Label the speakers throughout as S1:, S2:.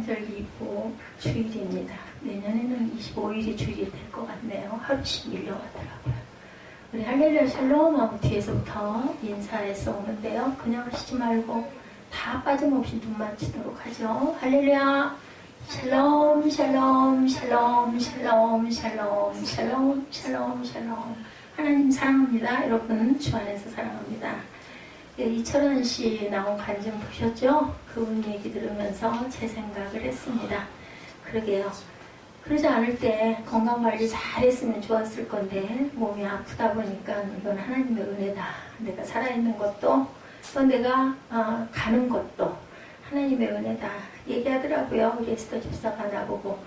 S1: 성탄절 이후 주일입니다. 내년에는 25일이 주일이 될 것 같네요. 하루씩 밀려가더라고요. 우리 할렐루야 샬롬하고 뒤에서부터 인사해서 오는데요. 그냥 하시지 말고 다 빠짐없이 눈 맞추도록 하죠. 할렐루야 샬롬 샬롬 샬롬 샬롬 샬롬 샬롬 샬롬 샬롬. 하나님 사랑합니다. 여러분 주 안에서 사랑합니다. 이철원 씨 나온 간증 보셨죠? 그분 얘기 들으면서 제 생각을 했습니다. 그러게요. 그러지 않을 때 건강관리 잘했으면 좋았을 건데 몸이 아프다 보니까 이건 하나님의 은혜다. 내가 살아있는 것도 또 내가 가는 것도 하나님의 은혜다 얘기하더라고요. 우리 에스더 집사가 나보고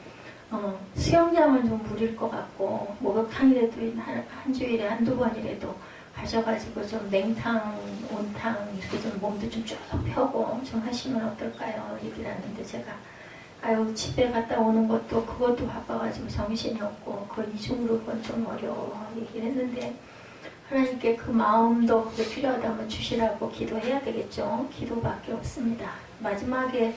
S1: 수영장은 좀 무릴 것 같고 목욕탕이라도 한 주일에 한두 번이라도 가셔가지고 좀 냉탕, 온탕 이렇게 좀 몸도 좀 쭉 펴고 좀 하시면 어떨까요? 얘기를 하는데 제가 아유 집에 갔다 오는 것도 그것도 바빠가지고 정신이 없고 그걸 이중으로 그건 좀 어려워 얘기를 했는데 하나님께 그 마음도 그게 필요하다면 주시라고 기도해야 되겠죠. 기도밖에 없습니다. 마지막에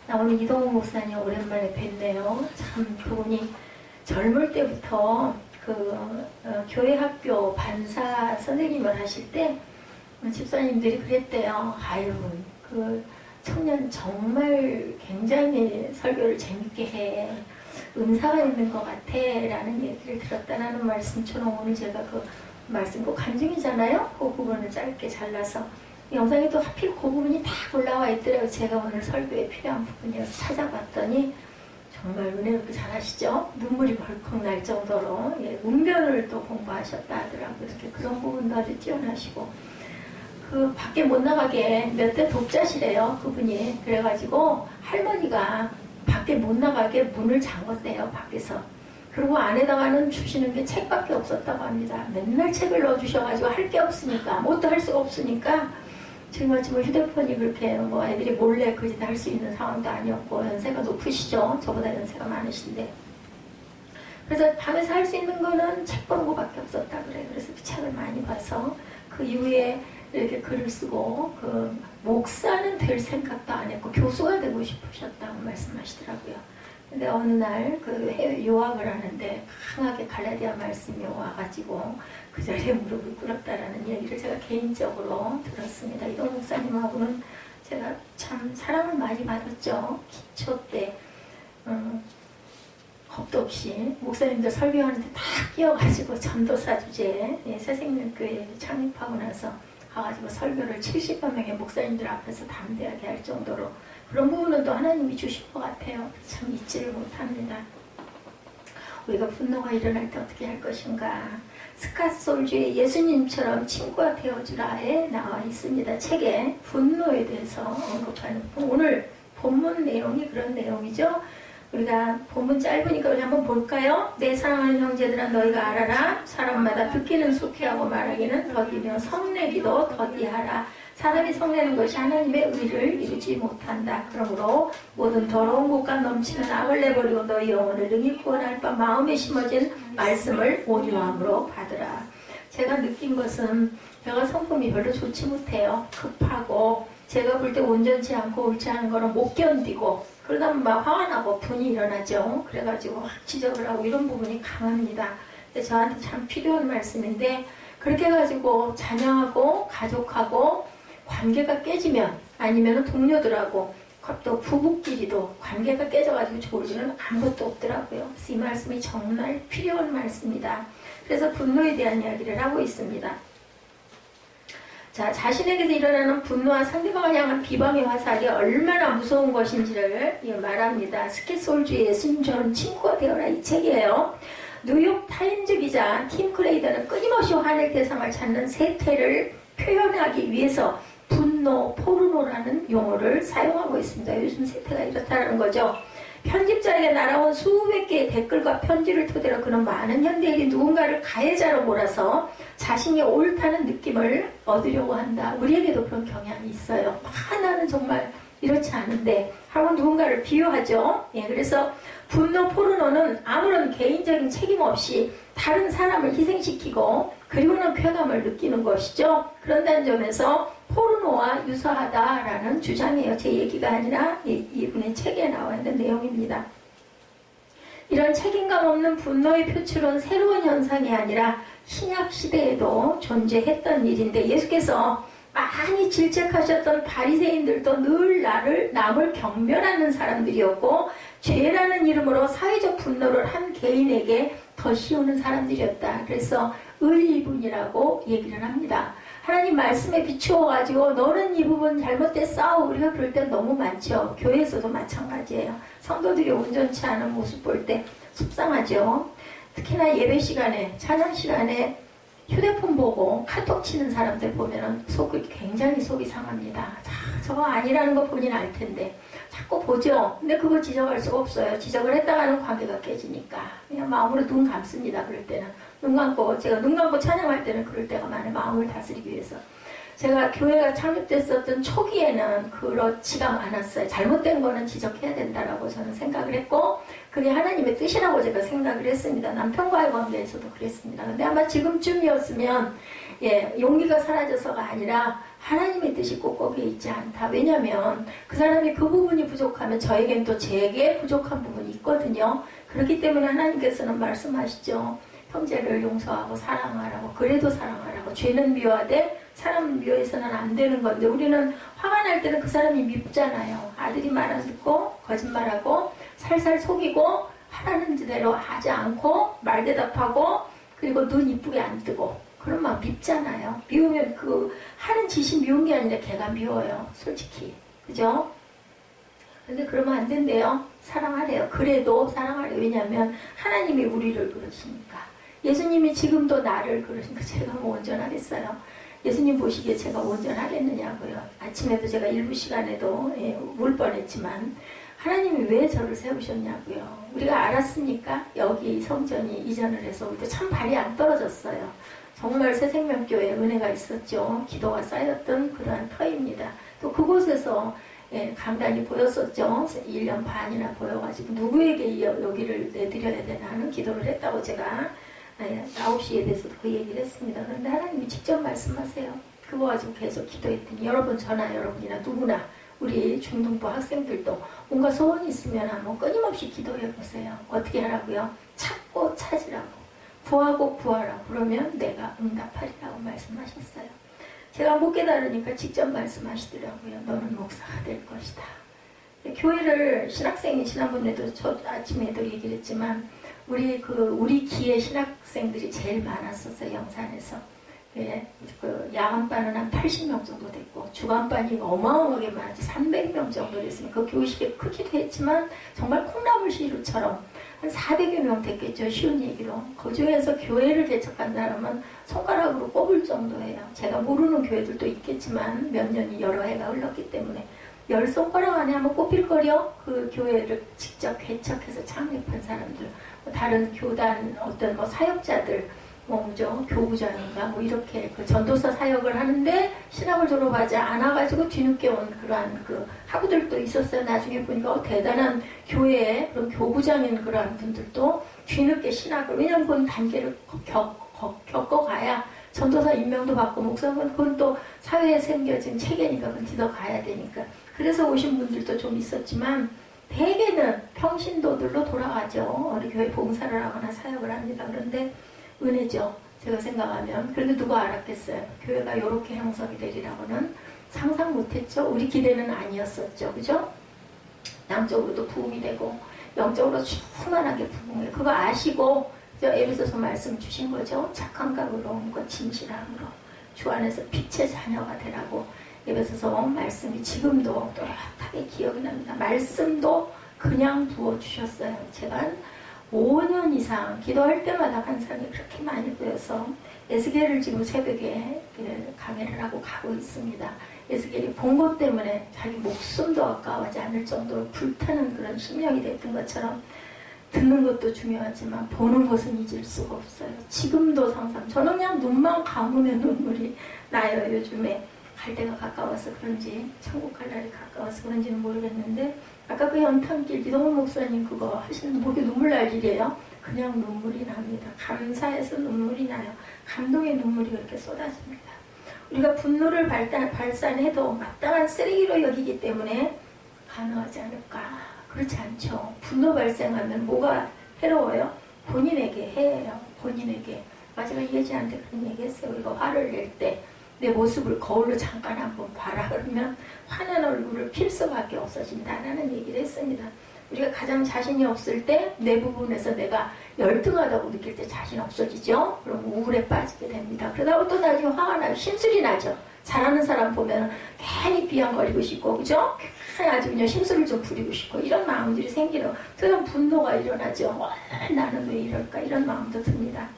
S1: 나오는 이동훈 목사님 오랜만에 뵀네요. 참 그분이 젊을 때부터 교회 학교 반사 선생님을 하실 때 집사님들이 그랬대요. 아유 그 청년 정말 굉장히 설교를 재밌게 해. 은사가 있는 것 같아 라는 얘기를 들었다는 말씀처럼 오늘 제가 그 말씀 꼭 간증이잖아요. 그 부분을 짧게 잘라서 영상에 또 하필 그 부분이 다 올라와 있더라고요. 제가 오늘 설교에 필요한 부분이어서 찾아봤더니 정말 은혜롭게 잘하시죠? 눈물이 벌컥 날 정도로 문변을 또 공부하셨다 하더라고요. 이렇게 그런 부분도 아주 뛰어나시고 그 밖에 못 나가게 몇 대 독자시래요. 그분이. 그래가지고 할머니가 밖에 못 나가게 문을 잠궜대요. 밖에서. 그리고 안에다가는 주시는 게 책밖에 없었다고 합니다. 맨날 책을 넣어주셔가지고 할 게 없으니까 아무것도 할 수가 없으니까 지금같이 뭐 휴대폰이 그렇게 뭐 애들이 몰래 그 짓 할 수 있는 상황도 아니었고 연세가 높으시죠. 저보다 연세가 많으신데 그래서 밤에서 할 수 있는 거는 책 보는 거밖에 없었다 그래요. 그래서 그 책을 많이 봐서 그 이후에 이렇게 글을 쓰고 그 목사는 될 생각도 안 했고 교수가 되고 싶으셨다고 말씀하시더라고요. 근데 어느 날 그 해외 유학을 하는데 강하게 갈라디아 말씀이 와가지고 그 자리에 무릎을 꿇었다라는 얘기를 제가 개인적으로 들었습니다. 이동 목사님하고는 제가 참 사랑을 많이 받았죠. 기초 때 겁도 없이 목사님들 설교하는데 다 끼어가지고 전도사 주제에 새생명교회 창립하고 나서 가가지고 설교를 70여 명의 목사님들 앞에서 담대하게 할 정도로 그런 부분은 또 하나님이 주신 것 같아요. 참 잊지를 못합니다. 우리가 분노가 일어날 때 어떻게 할 것인가. 스카솔주의 예수님처럼 친구가 되어주라에 나와 있습니다. 책에 분노에 대해서 언급하는 오늘 본문 내용이 그런 내용이죠. 우리가 본문 짧으니까 우리 한번 볼까요? 내 사랑하는 형제들아 너희가 알아라. 사람마다 듣기는 속히하고 말하기는 더디며 성내기도 더디하라. 사람이 성내는 것이 하나님의 의를 이루지 못한다. 그러므로 모든 더러운 것과 넘치는 악을 내버리고 너희 영혼을 능히 구원할 바 마음에 심어진 말씀을 온유함으로 받으라. 제가 느낀 것은 제가 성품이 별로 좋지 못해요. 급하고 제가 볼 때 온전치 않고 옳지 않은 거는 못 견디고 그러다 보면 막 화가 나고 분이 일어나죠. 그래가지고 확 지적을 하고 이런 부분이 강합니다. 근데 저한테 참 필요한 말씀인데 그렇게 해가지고 자녀하고 가족하고 관계가 깨지면 아니면 동료들하고 또 부부끼리도 관계가 깨져가지고 좋을 일은 아무것도 없더라고요. 그래서 이 말씀이 정말 필요한 말씀이다. 그래서 분노에 대한 이야기를 하고 있습니다. 자, 자신에게서 일어나는 분노와 상대방을 향한 비방의 화살이 얼마나 무서운 것인지를 말합니다. 스키솔주의 예수님처럼 친구가 되어라 이 책이에요. 뉴욕 타임즈 기자 팀 크레이더는 끊임없이 화낼 대상을 찾는 세태를 표현하기 위해서 분노, 포르노라는 용어를 사용하고 있습니다. 요즘 세태가 이렇다는 거죠. 편집자에게 날아온 수백 개의 댓글과 편지를 토대로 그는 많은 현대인이 누군가를 가해자로 몰아서 자신이 옳다는 느낌을 얻으려고 한다. 우리에게도 그런 경향이 있어요. 나는 정말 이렇지 않은데 하고 누군가를 비유하죠. 그래서 분노 포르노는 아무런 개인적인 책임 없이 다른 사람을 희생시키고 그리고는 쾌감을 느끼는 것이죠. 그런다는 점에서 포르노와 유사하다라는 주장이에요. 제 얘기가 아니라 이분의 책에 나와 있는 내용입니다. 이런 책임감 없는 분노의 표출은 새로운 현상이 아니라 신약 시대에도 존재했던 일인데 예수께서 많이 질책하셨던 바리새인들도 늘 남을 경멸하는 사람들이었고 죄라는 이름으로 사회적 분노를 한 개인에게 더 씌우는 사람들이었다. 그래서 의리분이라고 얘기를 합니다. 하나님 말씀에 비추어가지고 너는 이 부분 잘못됐어. 우리가 그럴 때 너무 많죠. 교회에서도 마찬가지예요. 성도들이 온전치 않은 모습 볼 때 속상하죠. 특히나 예배 시간에 찬양 시간에 휴대폰 보고 카톡 치는 사람들 보면은 굉장히 속이 상합니다. 저거 아니라는 거 본인 알 텐데 자꾸 보죠. 근데 그거 지적할 수가 없어요. 지적을 했다가는 관계가 깨지니까 그냥 마음으로 눈 감습니다. 그럴 때는 눈 감고 제가 눈 감고 찬양할 때는 그럴 때가 많아요. 마음을 다스리기 위해서. 제가 교회가 창립됐었던 초기에는 그렇지가 않았어요. 잘못된 거는 지적해야 된다라고 저는 생각을 했고 그게 하나님의 뜻이라고 제가 생각을 했습니다. 남편과의 관계에서도 그랬습니다. 근데 아마 지금쯤이었으면 용기가 사라져서가 아니라 하나님의 뜻이 꼭 거기에 있지 않다. 왜냐하면 그 사람이 그 부분이 부족하면 저에겐 또 제게 부족한 부분이 있거든요. 그렇기 때문에 하나님께서는 말씀하시죠. 형제를 용서하고 사랑하라고. 그래도 사랑하라고. 죄는 미워하되 사람은 미워해서는 안 되는 건데 우리는 화가 날 때는 그 사람이 밉잖아요. 아들이 말 안 듣고 거짓말하고 살살 속이고 하라는 대로 하지 않고 말대답하고 그리고 눈 이쁘게 안 뜨고 그럼 막 밉잖아요. 미우면 그 하는 짓이 미운 게 아니라 걔가 미워요. 솔직히. 그죠? 근데 그러면 안 된대요. 사랑하래요. 그래도 사랑하래요. 왜냐하면 하나님이 우리를 그러시니까. 예수님이 지금도 나를 그러시니까 제가 뭐 온전하겠어요. 예수님 보시기에 제가 온전하겠느냐고요. 아침에도 제가 일부 시간에도 울 뻔했지만 하나님이 왜 저를 세우셨냐고요. 우리가 알았습니까? 여기 성전이 이전을 해서 우리도 참 발이 안 떨어졌어요. 정말 새생명교회에 은혜가 있었죠. 기도가 쌓였던 그러한 터입니다. 또 그곳에서 강단이 보였었죠. 1년 반이나 보여가지고 누구에게 여기를 내드려야 되나 하는 기도를 했다고 제가 9시 예배에서도 그 얘기를 했습니다. 그런데 하나님이 직접 말씀하세요. 그거 가지고 계속 기도했더니 여러분 저나 여러분이나 누구나 우리 중등부 학생들도 뭔가 소원이 있으면 한번 끊임없이 기도해보세요. 어떻게 하라고요? 찾고 찾으라고. 구하고 구하라고. 그러면 내가 응답하리라고 말씀하셨어요. 제가 못 깨달으니까 직접 말씀하시더라고요. 너는 목사가 될 것이다. 교회를 신학생이 지난번에도 저 아침에도 얘기를 했지만 우리 기회 신학생들이 제일 많았었어요. 영산에서. 그 야간반은 한 80명 정도 됐고 주간반이 어마어마하게 많았지. 300명 정도 됐으면 그 교식에 크기도 했지만 정말 콩나물 시루처럼 한 400여 명 됐겠죠. 쉬운 얘기로. 그 중에서 교회를 개척한 사람은 손가락으로 꼽을 정도예요. 제가 모르는 교회들도 있겠지만 몇 년이 여러 해가 흘렀기 때문에 10손가락 안에 한번 꼽힐거려. 그 교회를 직접 개척해서 창립한 사람들, 다른 교단 어떤 사역자들, 교부장인가 이렇게 그 전도사 사역을 하는데 신학을 졸업하지 않아가지고 뒤늦게 온 그러한 그 학우들도 있었어요. 나중에 보니까 대단한 교회에 그런 교부장인 그러한 분들도 뒤늦게 신학을, 왜냐면 그건 단계를 겪어가야 전도사 임명도 받고 목사는 그건 또 사회에 생겨진 체계니까 그건 뒤더 가야 되니까. 그래서 오신 분들도 좀 있었지만 대개는 평신도들로 돌아가죠. 우리 교회 봉사를 하거나 사역을 합니다. 그런데 은혜죠. 제가 생각하면. 그런데 누가 알았겠어요. 교회가 이렇게 형성이 되리라고는 상상 못했죠. 우리 기대는 아니었었죠. 그죠? 양적으로도 부흥이 되고 영적으로 충만하게 부흥해요. 그거 아시고 에베소서 말씀 주신 거죠. 착한 각오로 진실함으로 주 안에서 빛의 자녀가 되라고 에베소서 말씀이 지금도 또렷하게 기억이 납니다. 말씀도 그냥 부어주셨어요. 제가 5년 이상 기도할 때마다 환상이 그렇게 많이 보여서 에스겔을 지금 새벽에 강해를 하고 가고 있습니다. 에스겔이 본 것 때문에 자기 목숨도 아까워하지 않을 정도로 불타는 그런 심령이 됐던 것처럼 듣는 것도 중요하지만 보는 것은 잊을 수가 없어요. 지금도 상상. 저는 그냥 눈만 감으면 눈물이 나요. 요즘에 갈 때가 가까워서 그런지, 천국 갈 날이 가까워서 그런지는 모르겠는데 아까 그 연탄길 이동훈 목사님 그거 하시는 목에 눈물 날 일이에요. 그냥 눈물이 납니다. 감사해서 눈물이 나요. 감동의 눈물이 그렇게 쏟아집니다. 우리가 분노를 발산해도 마땅한 쓰레기로 여기기 때문에 가능하지 않을까? 그렇지 않죠. 분노 발생하면 뭐가 해로워요? 본인에게 해예요. 본인에게. 마지막 예지한테 그런 얘기했어요. 우리가 화를 낼 때 내 모습을 거울로 잠깐 한번 봐라 그러면 화난 얼굴을 필 수밖에 없어진다라는 얘기를 했습니다. 우리가 가장 자신이 없을 때 내 부분에서 내가 열등하다고 느낄 때 자신 없어지죠. 그럼 우울에 빠지게 됩니다. 그러다가 또 나중에 화가 나요. 심술이 나죠. 잘하는 사람 보면 괜히 비양거리고 싶고, 그죠? 아주 그냥 심술을 좀 부리고 싶고 이런 마음들이 생기는 그런 분노가 일어나죠. 나는 왜 이럴까 이런 마음도 듭니다.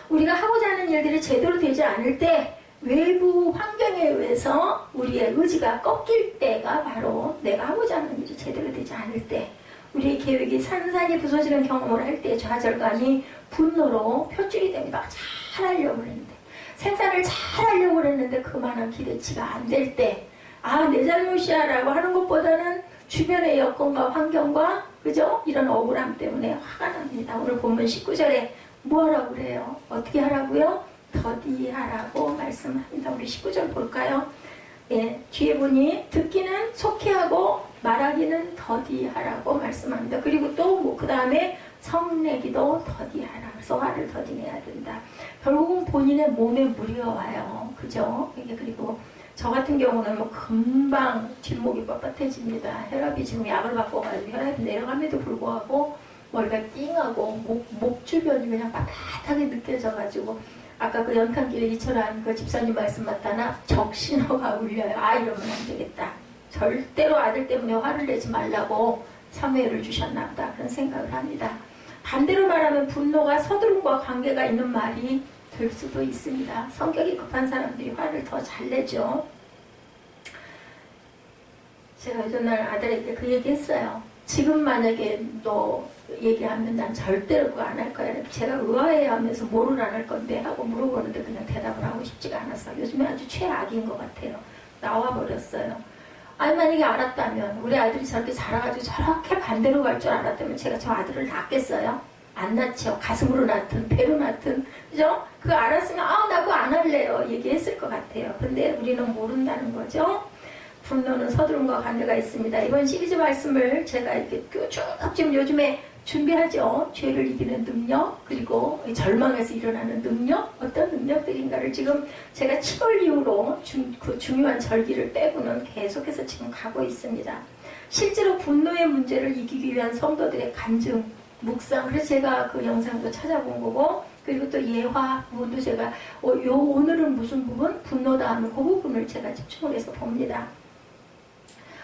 S1: 우리가 하고자 하는 일들이 제대로 되지 않을 때 외부 환경에 의해서 우리의 의지가 꺾일 때가 바로 내가 하고자 하는 일이 제대로 되지 않을 때 우리의 계획이 산산이 부서지는 경험을 할 때 좌절감이 분노로 표출이 됩니다. 잘하려고 했는데 생산을 잘하려고 했는데 그만한 기대치가 안 될 때 아, 내 잘못이야 라고 하는 것보다는 주변의 여건과 환경과 그죠? 이런 억울함 때문에 화가 납니다. 오늘 본문 19절에 뭐 하라고 그래요? 어떻게 하라고요? 더디하라고 말씀합니다. 우리 19절 볼까요? 예, 뒤에 보니 듣기는 속히하고 말하기는 더디하라고 말씀합니다. 그리고 또 그 다음에 성내기도 더디하라. 그래서 화를 더디내야 된다. 결국은 본인의 몸에 무리가 와요. 그죠? 이게 그리고 저 같은 경우는 뭐 금방 뒷목이 뻣뻣해집니다. 혈압이 지금 약을 바꿔가지고 혈압이 내려감에도 불구하고 머리가 띵하고 목 주변이 그냥 빳빳하게 느껴져가지고 아까 그 연탄길에 이철한 그 집사님 말씀 맞다나 적신호가 울려요. 아, 이러면 안 되겠다. 절대로 아들 때문에 화를 내지 말라고 사무엘을 주셨나 보다 그런 생각을 합니다. 반대로 말하면 분노가 서두름과 관계가 있는 말이 될 수도 있습니다. 성격이 급한 사람들이 화를 더 잘 내죠. 제가 전날 아들에게 그 얘기 했어요. 지금 만약에 너 얘기하면 난 절대로 그거 안 할 거야. 제가 의아해 하면서 뭐를 안 할 건데 하고 물어보는데 그냥 대답을 하고 싶지가 않았어요. 요즘에 아주 최악인 것 같아요. 나와버렸어요. 아니 만약에 알았다면 우리 아들이 저렇게 자라가지고 저렇게 반대로 갈 줄 알았다면 제가 저 아들을 낳겠어요? 안 낳죠. 가슴으로 낳든 배로 낳든 그죠? 그거 알았으면 아, 나 그거 안 할래요 얘기했을 것 같아요. 근데 우리는 모른다는 거죠. 분노는 서두름과 관계가 있습니다. 이번 시리즈 말씀을 제가 이렇게 쭉 지금 요즘에 준비하죠. 죄를 이기는 능력, 그리고 절망에서 일어나는 능력, 어떤 능력들인가를 지금 제가 7월 이후로 그 중요한 절기를 빼고는 계속해서 지금 가고 있습니다. 실제로 분노의 문제를 이기기 위한 성도들의 간증, 묵상, 그래서 제가 그 영상도 찾아본 거고, 그리고 또 예화 부분도 제가 오늘은 무슨 부분? 분노다 하는 그 부분을 제가 집중을 해서 봅니다.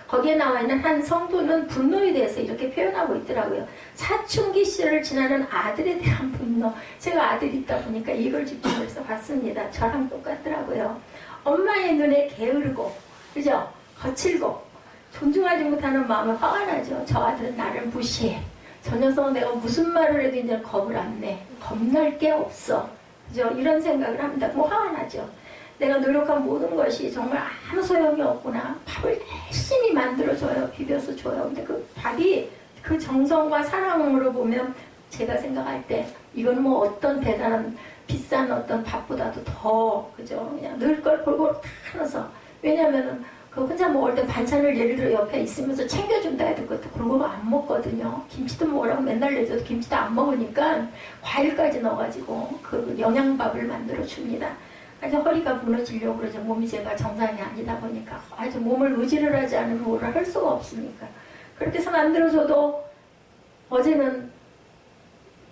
S1: 거기에 나와 있는 한 성도는 분노에 대해서 이렇게 표현하고 있더라고요. 사춘기 시절을 지나는 아들에 대한 분노. 제가 아들이 있다 보니까 이걸 집중해서 봤습니다. 저랑 똑같더라고요. 엄마의 눈에 게으르고, 그죠? 거칠고, 존중하지 못하는 마음에 화가 나죠. 저 아들은 나를 무시해. 저 녀석은 내가 무슨 말을 해도 이제 겁을 안 내. 겁날 게 없어. 그죠? 이런 생각을 합니다. 뭐 화가 나죠. 내가 노력한 모든 것이 정말 아무 소용이 없구나. 밥을 열심히 만들어줘요. 비벼서 줘요. 근데 그 밥이 그 정성과 사랑으로 보면 제가 생각할 때 이건 뭐 어떤 대단한 비싼 어떤 밥보다도 더 그죠? 그냥 늘 걸 골고루 다 넣어서. 왜냐면은 그 혼자 먹을 때 반찬을 예를 들어 옆에 있으면서 챙겨준다 해도 그것도 골고루 안 먹거든요. 김치도 먹으라고 맨날 내줘도 김치도 안 먹으니까 과일까지 넣어가지고 그 영양밥을 만들어 줍니다. 아주 허리가 무너지려고 그러죠. 몸이 제가 정상이 아니다 보니까 아주 몸을 의지를 하지 않으면 뭐를 할 수가 없으니까 그렇게 해서 만들어줘도 어제는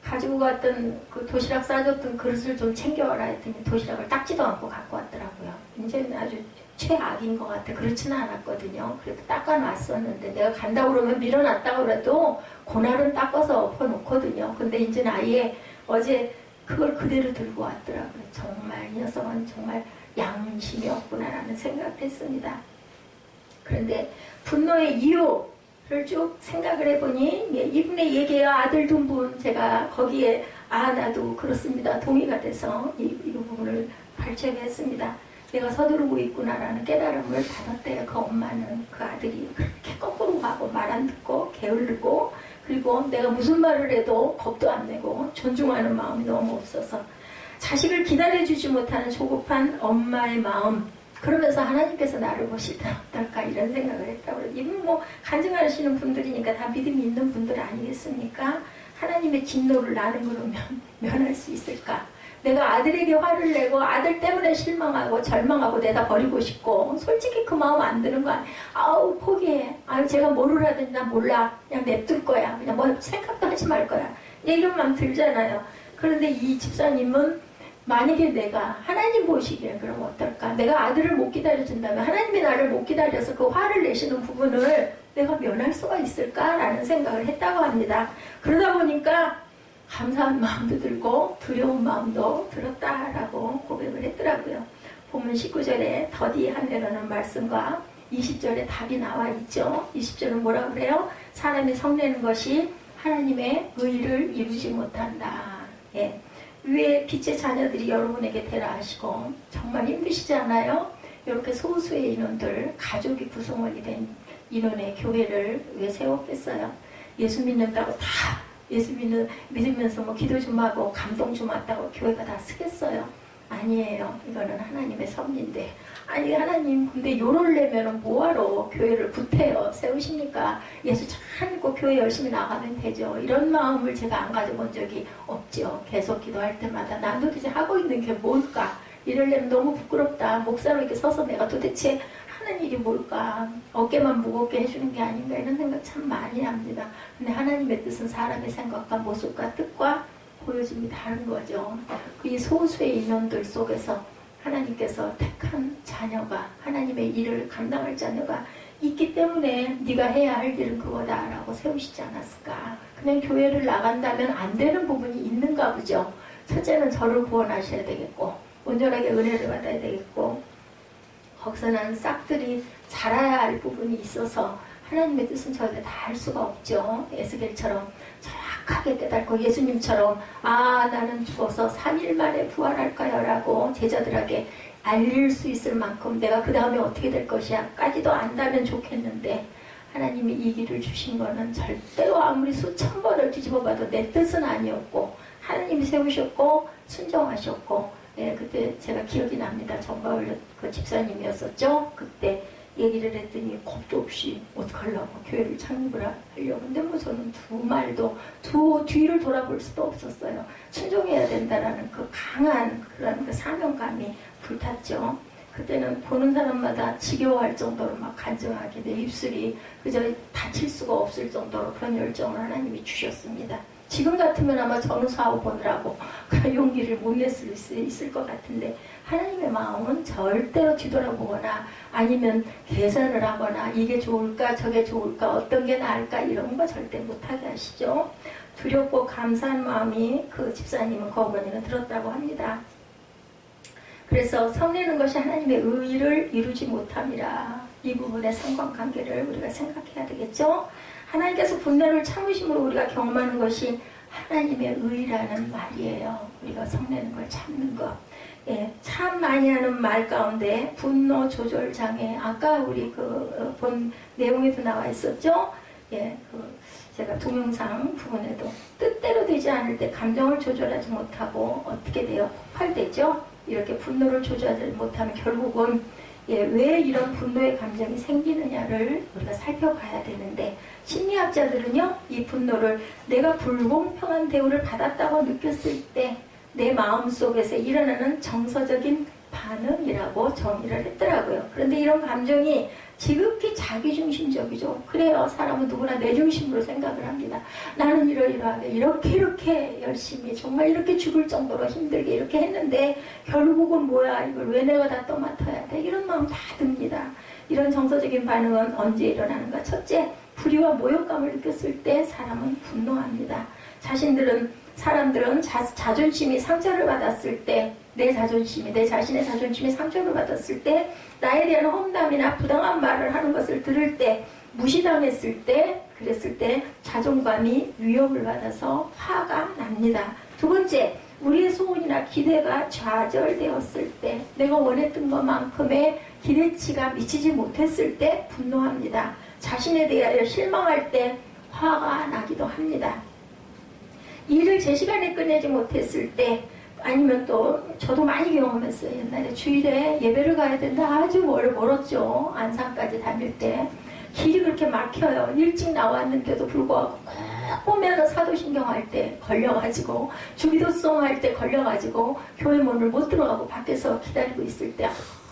S1: 가지고 갔던 그 도시락 싸줬던 그릇을 좀 챙겨와라 했더니 도시락을 닦지도 않고 갖고 왔더라고요. 이제는 아주 최악인 것 같아. 그렇지는 않았거든요. 그래도 닦아놨었는데 내가 간다고 그러면 밀어놨다고 그래도 그날은 닦아서 엎어놓거든요. 근데 이제는 아예 어제 그걸 그대로 들고 왔더라고요. 정말 이 녀석은 정말 양심이 없구나라는 생각을 했습니다. 그런데 분노의 이유를 쭉 생각을 해보니 이분의 얘기예요. 아들 둔분 제가 거기에 나도 그렇습니다. 동의가 돼서 이 부분을 발췌했습니다. 내가 서두르고 있구나라는 깨달음을 받았대요. 그 엄마는 그 아들이 그렇게 거꾸로 가고 말 안 듣고 게을르고 그리고 내가 무슨 말을 해도 겁도 안 내고 존중하는 마음이 너무 없어서 자식을 기다려주지 못하는 조급한 엄마의 마음, 그러면서 하나님께서 나를 보실 때 어떨까 이런 생각을 했다고 그래요. 이분 뭐 간증하시는 분들이니까 다 믿음이 있는 분들 아니겠습니까? 하나님의 진노를 나는 그러면 면할 수 있을까? 내가 아들에게 화를 내고 아들 때문에 실망하고 절망하고 내다 버리고 싶고 솔직히 그 마음 안 드는 거 아니야. 아우 포기해. 아유 제가 뭐를 하든지 난 몰라. 그냥 냅둘 거야. 그냥 뭐 생각도 하지 말 거야. 이런 마음 들잖아요. 그런데 이 집사님은 만약에 내가 하나님 보시기에 그럼 어떨까? 내가 아들을 못 기다려준다면 하나님이 나를 못 기다려서 그 화를 내시는 부분을 내가 면할 수가 있을까라는 생각을 했다고 합니다. 그러다 보니까 감사한 마음도 들고 두려운 마음도 들었다라고 고백을 했더라고요. 본문 19절에 더디하네라는 말씀과 20절에 답이 나와 있죠. 20절은 뭐라 그래요? 사람이 성내는 것이 하나님의 의를 이루지 못한다. 예. 위에 빛의 자녀들이 여러분에게 되라 하시고 정말 힘드시지 않아요? 이렇게 소수의 인원들, 가족이 구성원이 된 인원의 교회를 왜 세웠겠어요? 예수 믿는다고 다 예수 믿으면서 뭐 기도 좀 하고 감동 좀 왔다고 교회가 다 쓰겠어요? 아니에요. 이거는 하나님의 섭리인데. 아니 하나님 근데 요럴려면 뭐하러 교회를 구태여 세우십니까? 예수 잘 믿고 교회 열심히 나가면 되죠. 이런 마음을 제가 안 가져본 적이 없죠. 계속 기도할 때마다 난 도대체 하고 있는 게 뭘까? 이러려면 너무 부끄럽다. 목사로 이렇게 서서 내가 도대체 하는 일이 뭘까? 어깨만 무겁게 해주는 게 아닌가 이런 생각 참 많이 합니다. 근데 하나님의 뜻은 사람의 생각과 모습과 뜻과 보여짐이 다른 거죠. 이 소수의 인원들 속에서 하나님께서 택한 자녀가 하나님의 일을 감당할 자녀가 있기 때문에 네가 해야 할 일은 그거다라고 세우시지 않았을까. 그냥 교회를 나간다면 안 되는 부분이 있는가 보죠. 첫째는 저를 구원하셔야 되겠고 온전하게 은혜를 받아야 되겠고 거기서 난 싹들이 자라야 할 부분이 있어서 하나님의 뜻은 저희가 다 할 수가 없죠. 에스겔처럼 정확하게 깨닫고 예수님처럼 나는 죽어서 3일 만에 부활할까요? 라고 제자들에게 알릴 수 있을 만큼 내가 그 다음에 어떻게 될 것이야 까지도 안다면 좋겠는데 하나님이 이 길을 주신 거는 절대로 아무리 수천 번을 뒤집어봐도 내 뜻은 아니었고 하나님이 세우셨고 순종하셨고 그때 제가 기억이 납니다. 정바울 그 집사님이었었죠. 그때 얘기를 했더니 겁도 없이 어떡하려고 교회를 창립을 하려고. 근데 뭐 저는 두 말도 뒤를 돌아볼 수도 없었어요. 순종해야 된다라는 그 강한 그런 그 사명감이 불탔죠. 그때는 보는 사람마다 지겨워할 정도로 막 간증하게 내 입술이 그저 다칠 수가 없을 정도로 그런 열정을 하나님이 주셨습니다. 지금 같으면 아마 전우사업 보느라고 그런 용기를 못 냈을 수 있을 것 같은데 하나님의 마음은 절대로 뒤돌아보거나 아니면 계산을 하거나 이게 좋을까 저게 좋을까 어떤 게 나을까 이런 거 절대 못하게 하시죠. 두렵고 감사한 마음이 그 집사님은 그 어머니는 들었다고 합니다. 그래서 성내는 것이 하나님의 의를 이루지 못함이라. 이 부분의 상관관계를 우리가 생각해야 되겠죠. 하나님께서 분노를 참으심으로 우리가 경험하는 것이 하나님의 의라는 말이에요. 우리가 성내는 걸 참는 것. 참 많이 하는 말 가운데 분노 조절 장애. 아까 우리 본 내용에도 나와 있었죠. 제가 동영상 부분에도 뜻대로 되지 않을 때 감정을 조절하지 못하고 어떻게 돼요? 폭발되죠. 이렇게 분노를 조절하지 못하면 결국은 왜 이런 분노의 감정이 생기느냐를 우리가 살펴봐야 되는데 심리학자들은요 이 분노를 내가 불공평한 대우를 받았다고 느꼈을 때 내 마음속에서 일어나는 정서적인 반응이라고 정의를 했더라고요. 그런데 이런 감정이 지극히 자기중심적이죠. 그래요. 사람은 누구나 내 중심으로 생각을 합니다. 나는 이러이러하게 이렇게 열심히 정말 이렇게 죽을 정도로 힘들게 이렇게 했는데 결국은 뭐야 이걸 왜 내가 다 떠맡아야 돼 이런 마음 다 듭니다. 이런 정서적인 반응은 언제 일어나는가? 첫째, 불의와 모욕감을 느꼈을 때 사람은 분노합니다. 사람들은 자존심이 상처를 받았을 때 내 자신의 자존심이 상처를 받았을 때 나에 대한 험담이나 부당한 말을 하는 것을 들을 때 무시당했을 때 그랬을 때 자존감이 위협을 받아서 화가 납니다. 두 번째, 우리의 소원이나 기대가 좌절되었을 때 내가 원했던 것만큼의 기대치가 미치지 못했을 때 분노합니다. 자신에 대하여 실망할 때 화가 나기도 합니다. 일을 제 시간에 끝내지 못했을 때 아니면 또 저도 많이 경험했어요. 옛날에 주일에 예배를 가야 된다. 아주 멀었죠. 안산까지 다닐 때. 길이 그렇게 막혀요. 일찍 나왔는데도 불구하고 꼭 보면 사도신경 할 때 걸려가지고 주기도송 할 때 걸려가지고 교회 문을 못 들어가고 밖에서 기다리고 있을 때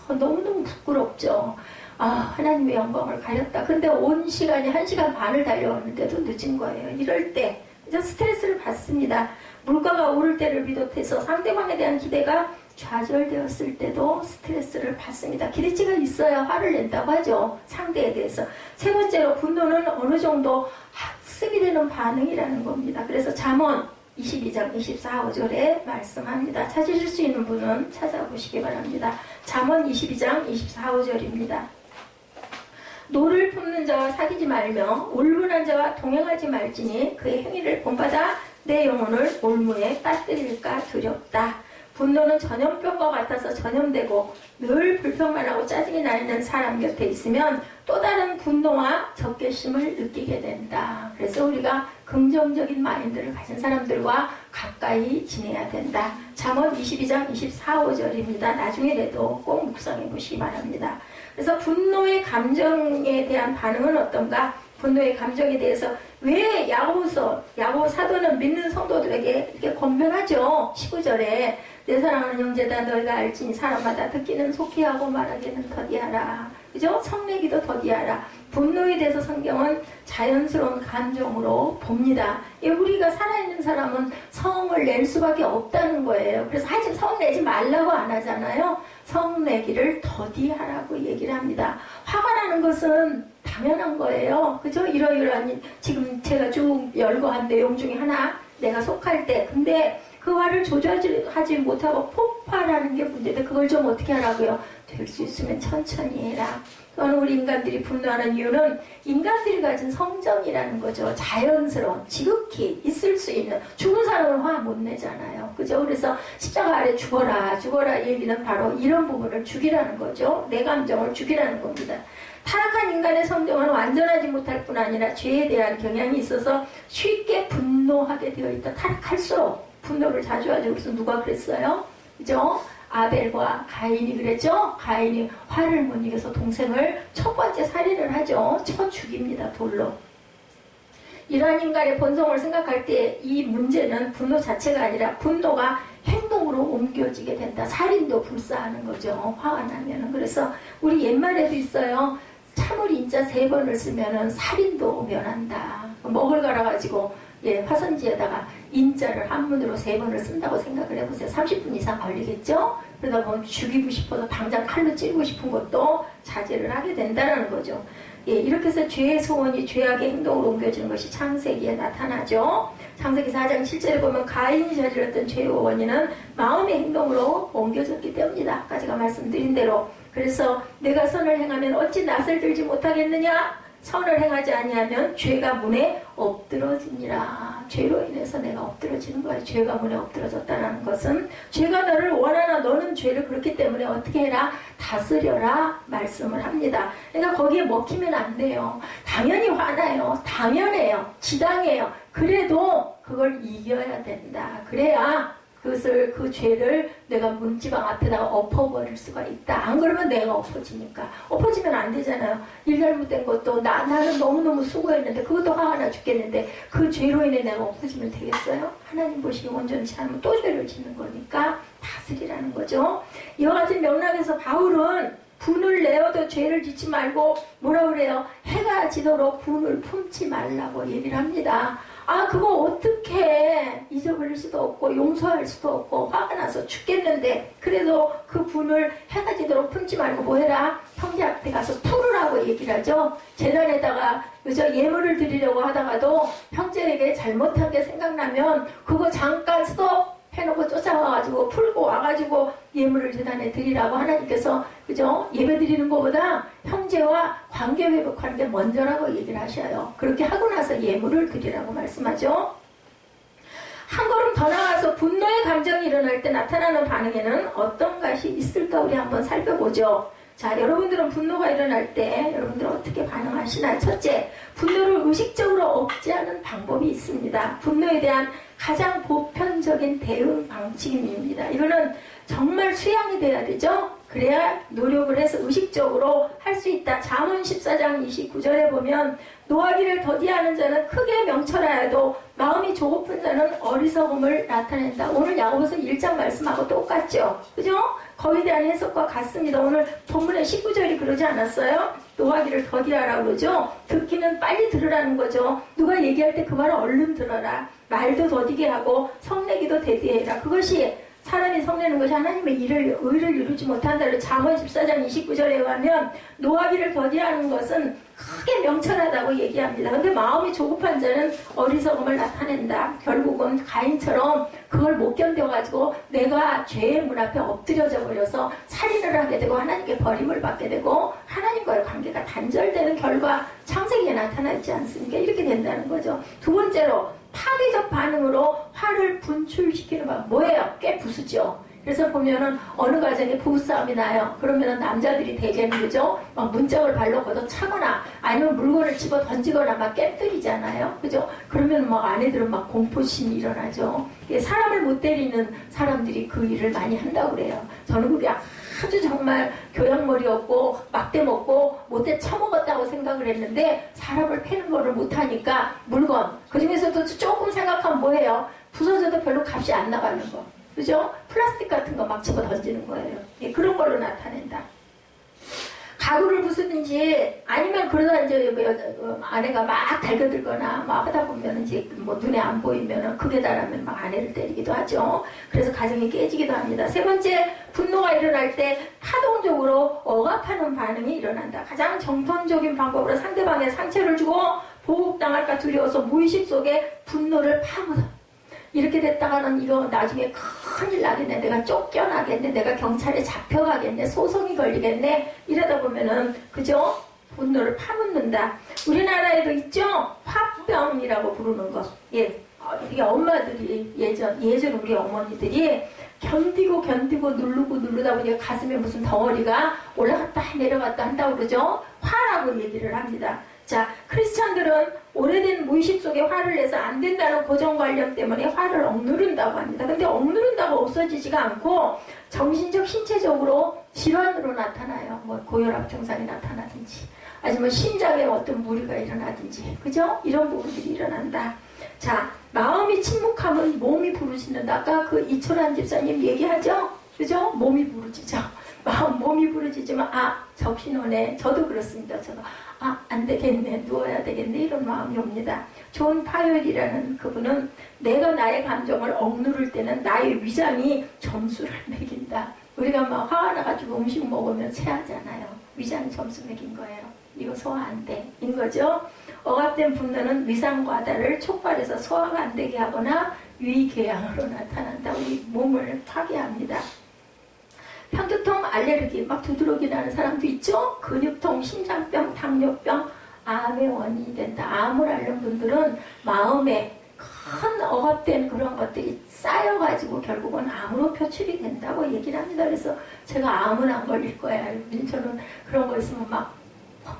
S1: 너무너무 부끄럽죠. 하나님의 영광을 가렸다. 근데 온 시간이 1시간 반을 달려왔는데도 늦은 거예요. 이럴 때 이제 스트레스를 받습니다. 물가가 오를 때를 비롯해서 상대방에 대한 기대가 좌절되었을 때도 스트레스를 받습니다. 기대치가 있어야 화를 낸다고 하죠. 상대에 대해서. 세 번째로 분노는 어느 정도 학습이 되는 반응이라는 겁니다. 그래서 잠언 22장 24, 5절에 말씀합니다. 찾으실 수 있는 분은 찾아보시기 바랍니다. 잠언 22장 24, 5절입니다. 노를 품는 자와 사귀지 말며 울분한 자와 동행하지 말지니 그의 행위를 본받아 내 영혼을 올무에 빠뜨릴까 두렵다. 분노는 전염병과 같아서 전염되고 늘 불평만 하고 짜증이 나는 사람 곁에 있으면 또 다른 분노와 적개심을 느끼게 된다. 그래서 우리가 긍정적인 마인드를 가진 사람들과 가까이 지내야 된다. 잠언 22장 24, 5절입니다. 나중에라도 꼭 묵상해 보시기 바랍니다. 그래서 분노의 감정에 대한 반응은 어떤가? 분노의 감정에 대해서 왜 야고보 사도는 믿는 성도들에게 이렇게 권면하죠. 19절에 내 사랑하는 형제다 너희가 알지니 사람마다 듣기는 속히 하고 말하기는 더디하라. 그죠? 성내기도 더디하라. 분노에 대해서 성경은 자연스러운 감정으로 봅니다. 우리가 살아있는 사람은 성을 낼 수밖에 없다는 거예요. 그래서 하지 성 내지 말라고 안 하잖아요. 성 내기를 더디하라고 얘기를 합니다. 화가 나는 것은 당연한 거예요. 그죠? 이러이러한 지금 제가 쭉 열거한 내용 중에 하나 내가 속할 때 근데 그 화를 조절하지 못하고 폭발하는 게 문제인데 그걸 좀 어떻게 하라고요? 될 수 있으면 천천히 해라. 또는 우리 인간들이 분노하는 이유는 인간들이 가진 성정이라는 거죠. 자연스러운, 지극히 있을 수 있는 죽은 사람은 화 못 내잖아요. 그죠? 그래서 십자가 아래 죽어라 얘기는 바로 이런 부분을 죽이라는 거죠. 내 감정을 죽이라는 겁니다. 타락한 인간의 성정은 완전하지 못할 뿐 아니라 죄에 대한 경향이 있어서 쉽게 분노하게 되어 있다. 타락할수록 분노를 자주 하죠. 그래서 누가 그랬어요? 그죠? 아벨과 가인이 그랬죠? 가인이 화를 못 이겨서 동생을 첫 번째 살인을 하죠. 쳐 죽입니다. 돌로. 이러한 인간의 본성을 생각할 때 이 문제는 분노 자체가 아니라 분노가 행동으로 옮겨지게 된다. 살인도 불사하는 거죠. 화가 나면은. 그래서 우리 옛말에도 있어요. 참을 인자 3번을 쓰면은 살인도 면한다. 먹을 갈아가지고 화선지에다가 인자를 한문으로 3번을 쓴다고 생각을 해보세요. 30분 이상 걸리겠죠? 그러다 보면 죽이고 싶어서 당장 칼로 찌르고 싶은 것도 자제를 하게 된다는 거죠. 이렇게 해서 죄의 소원이 죄악의 행동으로 옮겨지는 것이 창세기에 나타나죠. 창세기 4장 7절에 보면 가인이 저질렀던 죄의 원인은 마음의 행동으로 옮겨졌기 때문이다. 아까 제가 말씀드린 대로. 그래서 내가 선을 행하면 어찌 낯을 들지 못하겠느냐? 선을 행하지 아니하면 죄가 문에 엎드러지니라. 죄로 인해서 내가 엎드러지는 거야. 죄가 문에 엎드러졌다는 것은 죄가 너를 원하나 너는 죄를 그렇기 때문에 어떻게 해라? 다스려라 말씀을 합니다. 그러니까 거기에 먹히면 안 돼요. 당연히 화나요. 당연해요. 지당해요. 그래도 그걸 이겨야 된다. 그래야 그 죄를 내가 문지방 앞에다가 엎어버릴 수가 있다. 안 그러면 내가 엎어지니까. 엎어지면 안 되잖아요. 일 잘못된 것도 나는 너무너무 수고했는데 그것도 화가 나 죽겠는데 그 죄로 인해 내가 엎어지면 되겠어요? 하나님 보시기 온전치 않으면 또 죄를 짓는 거니까 다스리라는 거죠. 이와 같은 맥락에서 바울은 분을 내어도 죄를 짓지 말고 뭐라 그래요? 해가 지도록 분을 품지 말라고 얘기를 합니다. 그거 어떻게 잊어버릴 수도 없고 용서할 수도 없고 화가 나서 죽겠는데 그래도 그 분을 해가 지도록 품지 말고 뭐 해라? 형제 앞에 가서 풀으라고 얘기를 하죠. 재단에다가 그저 예물을 드리려고 하다가도 형제에게 잘못한 게 생각나면 그거 잠깐 스톱 해놓고 쫓아와가지고 풀고 와가지고 예물을 재단에 드리라고 하나님께서 그죠? 예배 드리는 것보다 형제와 관계 회복하는 게 먼저라고 얘기를 하셔요. 그렇게 하고 나서 예물을 드리라고 말씀하죠. 한 걸음 더 나가서 분노의 감정이 일어날 때 나타나는 반응에는 어떤 것이 있을까 우리 한번 살펴보죠. 자, 여러분들은 분노가 일어날 때 여러분들은 어떻게 반응하시나요? 첫째, 분노를 의식적으로 억제하는 방법이 있습니다. 분노에 대한 가장 보편적인 대응 방침입니다. 이거는 정말 수양이 돼야 되죠? 그래야 노력을 해서 의식적으로 할 수 있다. 잠언 14장 29절에 보면 노하기를 더디하는 자는 크게 명철하여도 마음이 조급한 자는 어리석음을 나타낸다. 오늘 야고보서 1장 말씀하고 똑같죠? 그죠? 거기에 대한 해석과 같습니다. 오늘 본문의 19절이 그러지 않았어요? 노하기를 더디하라고 그러죠? 듣기는 빨리 들으라는 거죠. 누가 얘기할 때 그 말을 얼른 들어라. 말도 더디게 하고 성내기도 대디해라. 그것이 사람이 성내는 것이 하나님의 의를 이루지 못한다를 잠언 14장 29절에 의하면 노하기를 더디하는 것은 크게 명철하다고 얘기합니다. 근데 마음이 조급한 자는 어리석음을 나타낸다. 결국은 가인처럼 그걸 못 견뎌가지고 내가 죄의 문 앞에 엎드려져 버려서 살인을 하게 되고 하나님께 버림을 받게 되고 하나님과의 관계가 단절되는 결과 창세기에 나타나 있지 않습니까? 이렇게 된다는 거죠. 두 번째로 파괴적 반응으로 화를 분출시키는 방 뭐예요? 꽤 부수죠. 그래서 보면은 어느 가정에 부부싸움이 나요. 그러면은 남자들이 대개는 그죠? 막 문짝을 발로 걷어차거나 아니면 물건을 집어 던지거나 막 깨뜨리잖아요. 그죠? 그러면 막 아내들은 막 공포심이 일어나죠. 사람을 못 때리는 사람들이 그 일을 많이 한다고 그래요. 저는 그게 아주 정말 교양머리 없고 막대 먹고 못돼 처먹었다고 생각을 했는데 사람을 패는 거를 못하니까 물건 그 중에서도 조금 생각하면 뭐예요? 부서져도 별로 값이 안 나가는 거. 그죠? 플라스틱 같은 거 막 집어 던지는 거예요. 예, 그런 걸로 나타낸다. 가구를 부수든지 아니면 그러다 이제 아내가 막 달겨들거나 막 하다 보면 이제 뭐 눈에 안 보이면은 크게 달하면 막 아내를 때리기도 하죠. 그래서 가정이 깨지기도 합니다. 세 번째, 분노가 일어날 때 파동적으로 억압하는 반응이 일어난다. 가장 정통적인 방법으로 상대방의 상처를 주고 보복당할까 두려워서 무의식 속에 분노를 파묻어. 이렇게 됐다가는 이거 나중에 큰일 나겠네. 내가 쫓겨나겠네. 내가 경찰에 잡혀가겠네. 소송이 걸리겠네. 이러다 보면은 그죠? 분노를 파묻는다. 우리나라에도 있죠? 화병이라고 부르는 거. 예, 이게 엄마들이 예전 우리 어머니들이 견디고 누르다 보니까 가슴에 무슨 덩어리가 올라갔다 내려갔다 한다고 그러죠? 화라고 얘기를 합니다. 자, 크리스찬들은 오래된 무의식 속에 화를 내서 안 된다는 고정관념 때문에 화를 억누른다고 합니다. 근데 억누른다고 없어지지가 않고 정신적, 신체적으로 질환으로 나타나요. 뭐 고혈압 증상이 나타나든지 아니면 심장에 어떤 무리가 일어나든지 그죠? 이런 부분들이 일어난다. 자, 마음이 침묵하면 몸이 부르짖는다. 아까 그 이철환 집사님 얘기하죠? 그죠? 몸이 부르짖죠. 몸이 부르짖지만 정신오네. 저도 그렇습니다. 저도 안 되겠네. 누워야 되겠네. 이런 마음이 옵니다. 존 파열이라는 그분은 내가 나의 감정을 억누를 때는 나의 위장이 점수를 매긴다. 우리가 막 화가 나가지고 음식 먹으면 체하잖아요. 위장이 점수 매긴 거예요. 이거 소화 안 돼. 인 거죠. 억압된 분노는 위상과다를 촉발해서 소화가 안 되게 하거나 위궤양으로 나타난다. 우리 몸을 파괴합니다. 편두통, 알레르기, 막 두드러기 나는 사람도 있죠? 근육통, 심장병, 당뇨병, 암의 원인이 된다. 암을 앓는 분들은 마음에 큰 억압된 그런 것들이 쌓여가지고 결국은 암으로 표출이 된다고 얘기를 합니다. 그래서 제가 암은 안 걸릴 거야. 저는 그런 거 있으면 막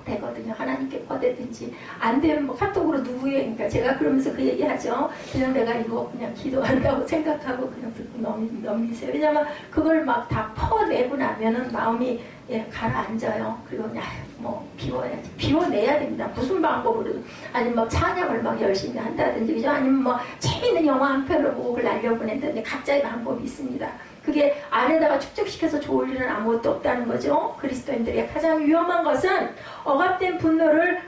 S1: 되거든요. 하나님께 퍼대든지 안 되면 뭐 카톡으로 누구에 그러니까 제가 그러면서 그 얘기하죠. 그냥 내가 이거 그냥 기도한다고 생각하고 그냥 듣고 넘기세요. 왜냐면 그걸 막 다 퍼내고 나면은 마음이 가라앉아요. 그리고 그냥 뭐 비워야지. 비워내야 됩니다. 무슨 방법으로 아니면 뭐 찬양을 막 열심히 한다든지 그죠? 아니면 뭐 재밌는 영화 한 편을 보고 그걸 날려보낸다든지 각자의 방법이 있습니다. 그게 안에다가 축적시켜서 좋을 일은 아무것도 없다는 거죠. 그리스도인들의 가장 위험한 것은 억압된 분노를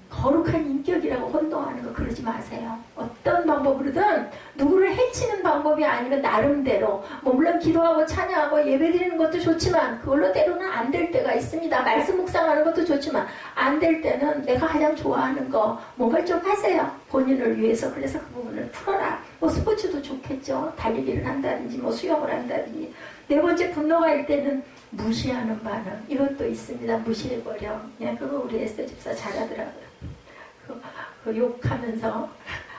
S1: 거룩한 인격이라고 혼동하는 거 그러지 마세요. 어떤 방법으로든 누구를 해치는 방법이 아니면 나름대로 뭐 물론 기도하고 찬양하고 예배드리는 것도 좋지만 그걸로 때로는 안 될 때가 있습니다. 말씀 묵상하는 것도 좋지만 안 될 때는 내가 가장 좋아하는 거 뭔가를 좀 하세요. 본인을 위해서. 그래서 그 부분을 풀어라. 뭐 스포츠도 좋겠죠. 달리기를 한다든지 뭐 수영을 한다든지. 네 번째, 분노가 일 때는 무시하는 반응. 이것도 있습니다. 무시해버려. 그거 우리 에스더 집사 잘하더라고요. 그 욕하면서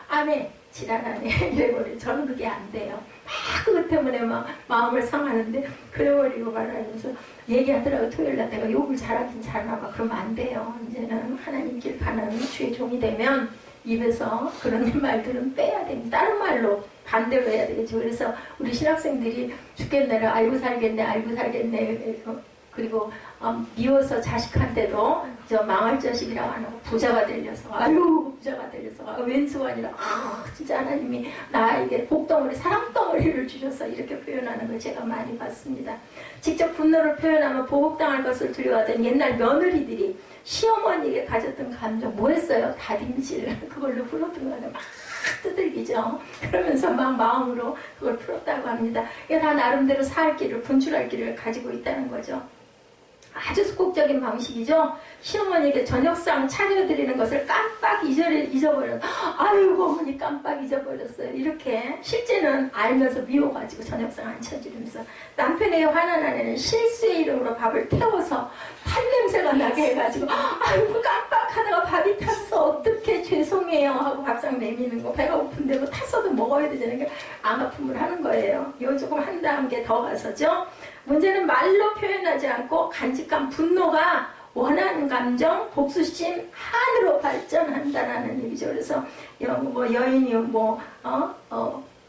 S1: 안해 지랄하네 이래버려. 저는 그게 안 돼요. 막 그것 때문에 막 마음을 상하는데 그래버리고 말하면서 얘기하더라고. 토요일날 내가 욕을 잘하긴 잘하나 봐. 그러면 안 돼요. 이제는 하나님 길 가는 주의 종이 되면 입에서 그런 말들은 빼야 됩니다. 다른 말로 반대로 해야 되겠죠. 그래서 우리 신학생들이 죽겠네라 알고 살겠네 알고 살겠네 그리고 미워서 자식한테도 저 망할 자식이라고 안 하고 부자가 되려서 아유 부자가 되려서 왼수가 아니라 진짜 하나님이 나에게 복덩어리 사랑덩어리를 주셔서 이렇게 표현하는 걸 제가 많이 봤습니다. 직접 분노를 표현하면 보복당할 것을 두려워하던 옛날 며느리들이 시어머니에게 가졌던 감정 뭐 했어요? 다림질 그걸로 풀었던 거는 막 두들기죠. 그러면서 막 마음으로 그걸 풀었다고 합니다. 이게 다 나름대로 살 길을 분출할 길을 가지고 있다는 거죠. 아주 소극적인 방식이죠. 시어머니에게 저녁상 차려드리는 것을 깜빡 잊어버렸어요. 아이고 어머니 깜빡 잊어버렸어요. 이렇게 실제는 알면서 미워가지고 저녁상 안 차려주면서 남편에게 화난 아내는 실수의 이름으로 밥을 태워서 탄냄새가 나게 해가지고 아이고 깜빡하다가 밥이 탔어 어떡해 죄송해요 하고 밥상 내미는 거. 배가 고픈데 뭐 탔어도 먹어야 되는 게 앙아픔을 하는 거예요. 이거 조금 한 단계 더 가서죠. 문제는 말로 표현하지 않고 간직한 분노가 원한 감정, 복수심, 한으로 발전한다라는 얘기죠. 그래서 뭐 여인이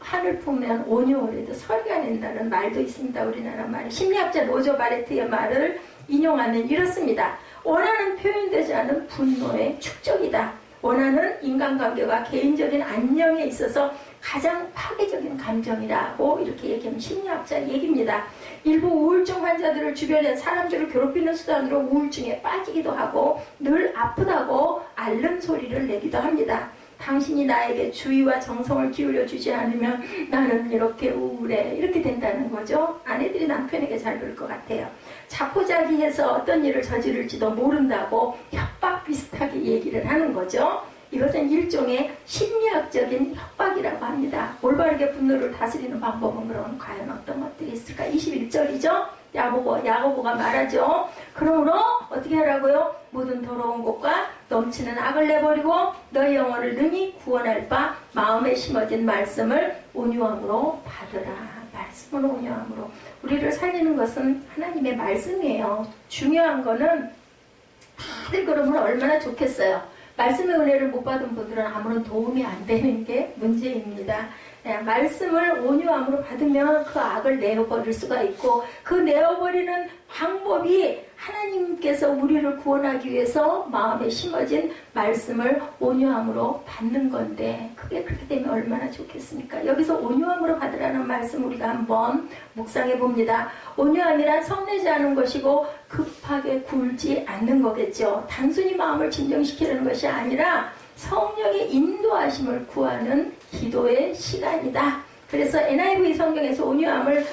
S1: 한을 품으면 온유오래도 서리가 낸다는 말도 있습니다. 우리나라 말. 심리학자 로저 바레트의 말을 인용하면 이렇습니다. 원하는 표현되지 않은 분노의 축적이다. 원하는 인간관계와 개인적인 안녕에 있어서 가장 파괴적인 감정이라고 이렇게 얘기하면 심리학자 얘기입니다. 일부 우울증 환자들을 주변에 사람들을 괴롭히는 수단으로 우울증에 빠지기도 하고 늘 아프다고 앓는 소리를 내기도 합니다. 당신이 나에게 주의와 정성을 기울여 주지 않으면 나는 이렇게 우울해 이렇게 된다는 거죠. 아내들이 남편에게 잘 그럴 것 같아요. 자포자기해서 어떤 일을 저지를지도 모른다고 협박 비슷하게 얘기를 하는 거죠. 이것은 일종의 심리학적인 협박이라고 합니다. 올바르게 분노를 다스리는 방법은 그럼 과연 어떤 것들이 있을까? 21절이죠. 야고보가 말하죠. 그러므로 어떻게 하라고요? 모든 더러운 것과 넘치는 악을 내버리고 너의 영혼을 능히 구원할 바 마음에 심어진 말씀을 온유함으로 받으라. 말씀으로 온유함으로. 우리를 살리는 것은 하나님의 말씀이에요. 중요한 거는 다들 그러면 얼마나 좋겠어요. 말씀의 은혜를 못 받은 분들은 아무런 도움이 안 되는 게 문제입니다. 말씀을 온유함으로 받으면 그 악을 내어버릴 수가 있고 그 내어버리는 방법이 하나님께서 우리를 구원하기 위해서 마음에 심어진 말씀을 온유함으로 받는 건데 그게 그렇게 되면 얼마나 좋겠습니까? 여기서 온유함으로 받으라는 말씀 우리가 한번 묵상해 봅니다. 온유함이란 성내지 않은 것이고 급하게 굴지 않는 거겠죠. 단순히 마음을 진정시키려는 것이 아니라 성령의 인도하심을 구하는 기도의 시간이다. 그래서 NIV 성경에서 온유함을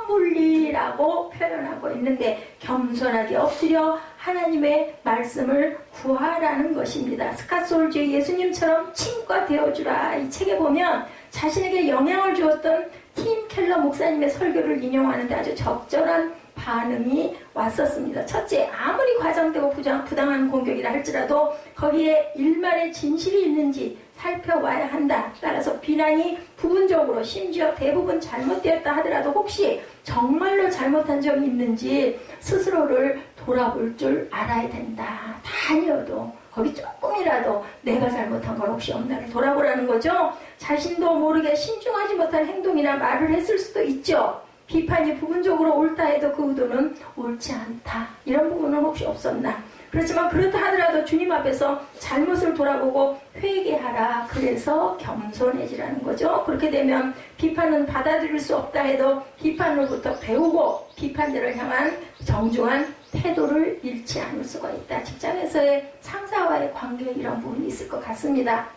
S1: 험블리라고 표현하고 있는데 겸손하게 엎드려 하나님의 말씀을 구하라는 것입니다. 스캇솔주의 예수님처럼 친구가 되어주라 이 책에 보면 자신에게 영향을 주었던 팀 켈러 목사님의 설교를 인용하는데 아주 적절한 반응이 왔었습니다. 첫째, 아무리 과장되고 부당한 공격이라 할지라도 거기에 일말의 진실이 있는지 살펴봐야 한다. 따라서 비난이 부분적으로 심지어 대부분 잘못되었다 하더라도 혹시 정말로 잘못한 점이 있는지 스스로를 돌아볼 줄 알아야 된다. 다 아니어도 거기 조금이라도 내가 잘못한 건 혹시 없나를 돌아보라는 거죠. 자신도 모르게 신중하지 못한 행동이나 말을 했을 수도 있죠. 비판이 부분적으로 옳다 해도 그 의도는 옳지 않다. 이런 부분은 혹시 없었나? 그렇지만 그렇다 하더라도 주님 앞에서 잘못을 돌아보고 회개하라. 그래서 겸손해지라는 거죠. 그렇게 되면 비판은 받아들일 수 없다 해도 비판으로부터 배우고 비판자를 향한 정중한 태도를 잃지 않을 수가 있다. 직장에서의 상사와의 관계에 이런 부분이 있을 것 같습니다.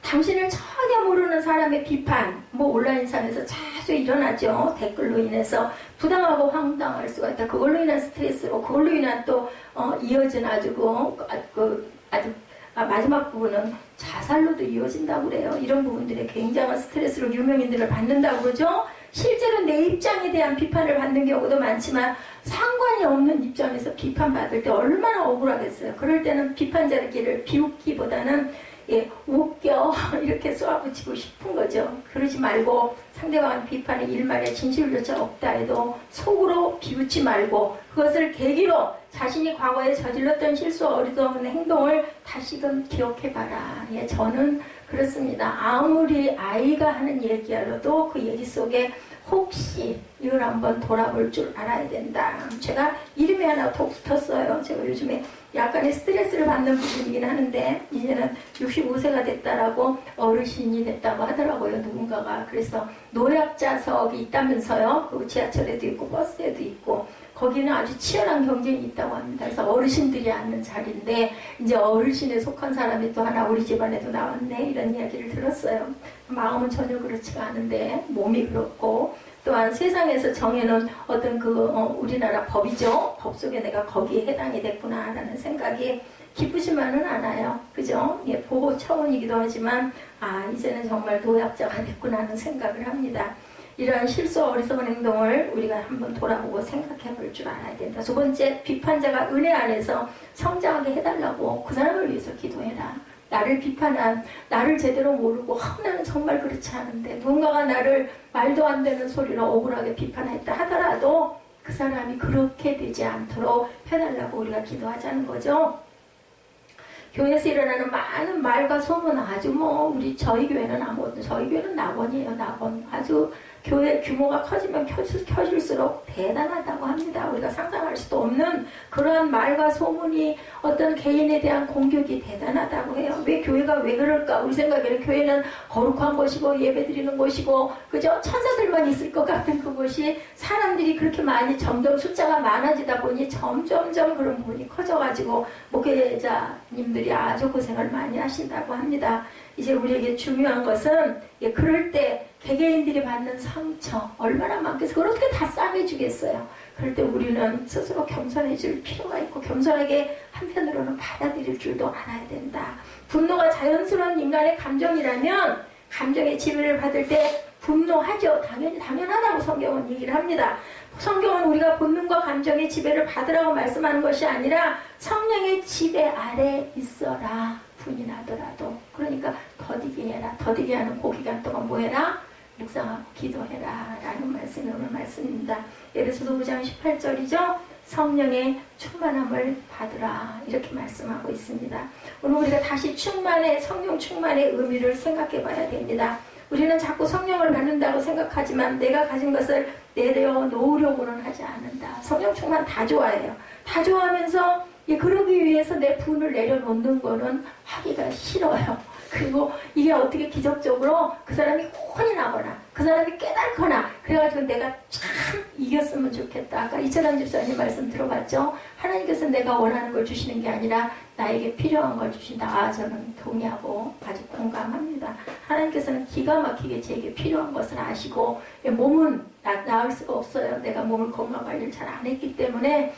S1: 당신을 전혀 모르는 사람의 비판, 온라인상에서 자주 일어나죠. 댓글로 인해서 부당하고 황당할 수가 있다. 그걸로 인한 스트레스로, 그걸로 인한 또 이어진 마지막 부분은 자살로도 이어진다고 그래요. 이런 부분들에 굉장한 스트레스로 유명인들을 받는다고 그러죠. 실제로 내 입장에 대한 비판을 받는 경우도 많지만 상관이 없는 입장에서 비판받을 때 얼마나 억울하겠어요. 그럴 때는 비판자들끼를 비웃기보다는 웃겨 이렇게 쏘아붙이고 싶은 거죠. 그러지 말고 상대방의 비판에 일말의 진실조차 없다 해도 속으로 비웃지 말고 그것을 계기로 자신이 과거에 저질렀던 실수와 어리석은 행동을 다시금 기억해봐라. 저는 그렇습니다. 아무리 아이가 하는 얘기라도 그 얘기 속에 혹시 이걸 한번 돌아볼 줄 알아야 된다. 제가 이름이 하나 더 붙었어요. 제가 요즘에 약간의 스트레스를 받는 부분이긴 하는데 이제는 65세가 됐다라고 어르신이 됐다고 하더라고요. 누군가가. 그래서 노약자석이 있다면서요. 그 지하철에도 있고 버스에도 있고 거기는 아주 치열한 경쟁이 있다고 합니다. 그래서 어르신들이 앉는 자리인데 이제 어르신에 속한 사람이 또 하나 우리 집안에도 나왔네 이런 이야기를 들었어요. 마음은 전혀 그렇지가 않은데 몸이 그렇고 또한 세상에서 정해놓은 어떤 우리나라 법이죠. 법 속에 내가 거기에 해당이 됐구나라는 생각이 기쁘지만은 않아요. 그죠? 보호 차원이기도 하지만 이제는 정말 노약자가 됐구나 하는 생각을 합니다. 이러한 실수와 어리석은 행동을 우리가 한번 돌아보고 생각해 볼 줄 알아야 된다. 두 번째, 비판자가 은혜 안에서 성장하게 해달라고 그 사람을 위해서 기도해라. 나를 비판한, 나를 제대로 모르고 나는 정말 그렇지 않은데 누군가가 나를 말도 안 되는 소리로 억울하게 비판했다 하더라도 그 사람이 그렇게 되지 않도록 해달라고 우리가 기도하자는 거죠. 교회에서 일어나는 많은 말과 소문 아주 저희 교회는 저희 교회는 낙원이에요. 낙원. 아주 교회 규모가 커지면 커질수록 대단하다고 합니다. 우리가 상상할 수도 없는 그러한 말과 소문이 어떤 개인에 대한 공격이 대단하다고 해요. 왜 교회가 왜 그럴까? 우리 생각에는 교회는 거룩한 곳이고 예배드리는 곳이고 그죠? 천사들만 있을 것 같은 그곳이 사람들이 그렇게 많이 점점 숫자가 많아지다 보니 점점점 그런 부분이 커져가지고 목회자님들이 아주 고생을 많이 하신다고 합니다. 이제 우리에게 중요한 것은 그럴 때 개개인들이 받는 상처 얼마나 많겠어요. 그걸 어떻게 다 싸매주겠어요. 그럴 때 우리는 스스로 겸손해질 필요가 있고 겸손하게 한편으로는 받아들일 줄도 알아야 된다. 분노가 자연스러운 인간의 감정이라면 감정의 지배를 받을 때 분노하죠. 당연하다고 성경은 얘기를 합니다. 성경은 우리가 본능과 감정의 지배를 받으라고 말씀하는 것이 아니라 성령의 지배 아래 있어라. 분이 나더라도. 그러니까 더디게 해라. 더디게 하는 그 기간 동안 뭐 해라? 묵상하고 기도해라 라는 말씀이 오늘 말씀입니다. 에베소서 5장 18절이죠. 성령의 충만함을 받으라 이렇게 말씀하고 있습니다. 오늘 우리가 다시 성령 충만의 의미를 생각해 봐야 됩니다. 우리는 자꾸 성령을 받는다고 생각하지만 내가 가진 것을 내려놓으려고는 하지 않는다. 성령 충만 다 좋아해요. 다 좋아하면서 그러기 위해서 내 분을 내려놓는 거는 하기가 싫어요. 그리고 이게 어떻게 기적적으로 그 사람이 혼이 나거나 그 사람이 깨닫거나 그래가지고 내가 참 이겼으면 좋겠다. 아까 이철환 집사님 말씀 들어봤죠? 하나님께서 내가 원하는 걸 주시는 게 아니라 나에게 필요한 걸 주신다. 저는 동의하고 아주 공감합니다. 하나님께서는 기가 막히게 제게 필요한 것을 아시고 몸은 나을 수가 없어요. 내가 몸을 건강 관리를 잘 안 했기 때문에